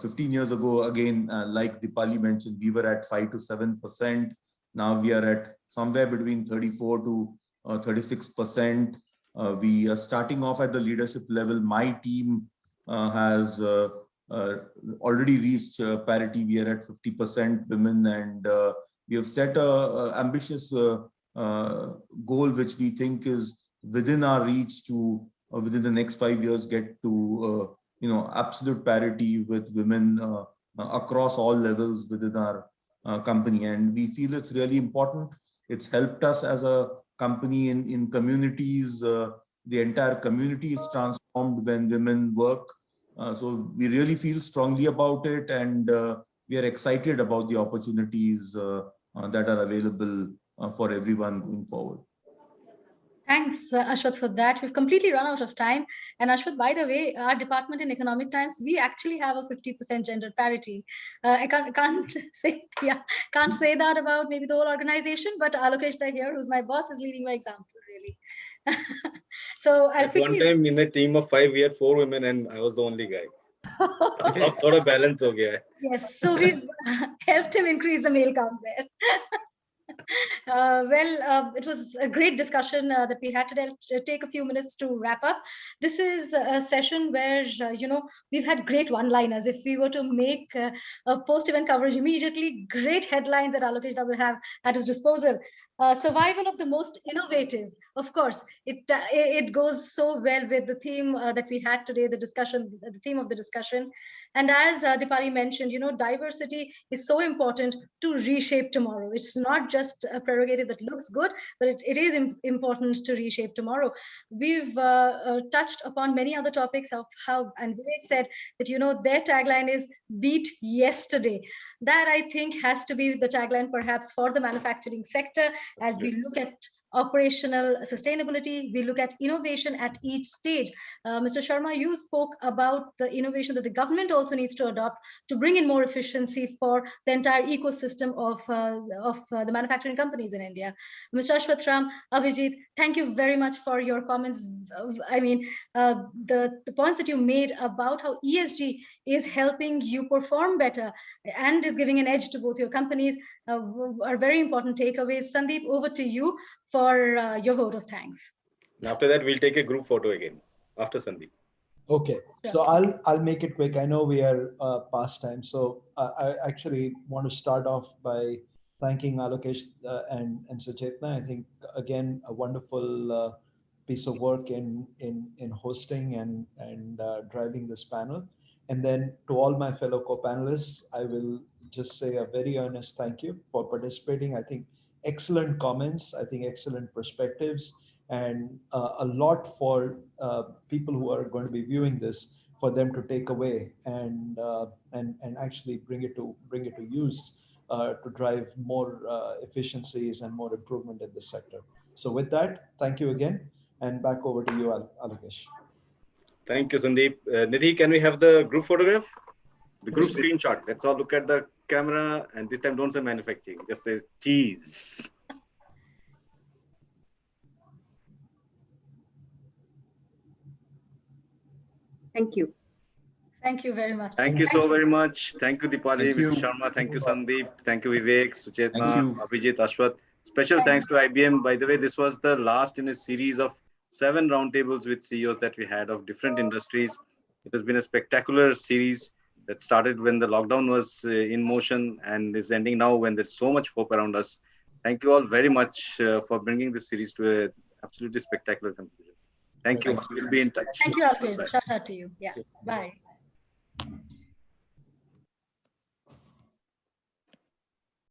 15 years ago, again, like Dipali mentioned, we were at 5 to 7%. Now we are at somewhere between 34 to 36%. We are starting off at the leadership level. My team has already reached parity. We are at 50% women, and we have set a ambitious goal, which we think is within our reach to within the next 5 years get to absolute parity with women across all levels within our company. And we feel it's really important. It's helped us as a company in communities. The entire community is transformed when women work. So we really feel strongly about it, and we are excited about the opportunities that are available for everyone going forward. Thanks, Ashwath, for that. We've completely run out of time. And Ashwath, by the way, our department in Economic Times, we actually have a 50% gender parity. I can't say that about maybe the whole organization, but Alokesh here, who's my boss, is leading by example, really. So I'll one time in a team of 5, we had 4 women, and I was the only guy. Thoda balance ho gaya. Yes, so we've helped him increase the male count there. It was a great discussion that we had today. I'll take a few minutes to wrap up. This is a session where, we've had great one-liners. If we were to make a post-event coverage immediately, great headlines that Alokesh will have at his disposal. Survival of the most innovative. Of course, it goes so well with the theme that we had today, the theme of the discussion. And as Dipali mentioned, diversity is so important to reshape tomorrow. It's not just a prerogative that looks good, but it is important to reshape tomorrow. We've touched upon many other topics of how, and Vivek said that, their tagline is beat yesterday. That I think has to be the tagline perhaps for the manufacturing sector as we look at operational sustainability, we look at innovation at each stage. Mr. Sharma, you spoke about the innovation that the government also needs to adopt to bring in more efficiency for the entire ecosystem of the manufacturing companies in India. Mr. Ashwath, Abhijit, thank you very much for your comments. I mean, the points that you made about how ESG is helping you perform better and is giving an edge to both your companies are very important takeaways. Sandip, over to you for your vote of thanks. After that, we'll take a group photo again after Sandip. Okay, so I'll make it quick. I know we are past time, so I actually want to start off by thanking Alokesh and Suchetana. I think again a wonderful piece of work in hosting and driving this panel. And then to all my fellow co-panelists, I will just say a very earnest thank you for participating. I think excellent comments, I think excellent perspectives, and a lot for people who are going to be viewing this for them to take away and actually bring it to use to drive more efficiencies and more improvement in this sector. So with that, thank you again, and back over to you, Alokesh. Thank you, Sandip. Nidhi, can we have the group photograph? The group screenshot. Let's all look at the camera, and this time don't say manufacturing, just says cheese. Thank you. Thank you very much. Thank you so very much. Thank you, Dipali, Thank you. Mr. Sharma. Thank you, Sandip. Thank you, Vivek, Thank Suchetana, you. Abhijit, Ashwath. Special thanks to IBM. By the way, this was the last in a series of 7 roundtables with CEOs that we had of different industries. It has been a spectacular series that started when the lockdown was in motion and is ending now when there's so much hope around us. Thank you all very much for bringing this series to a absolutely spectacular conclusion. Thank you. Thank you. We'll be in touch. Thank you, Alokesh. Shout out to you. Yeah. Bye.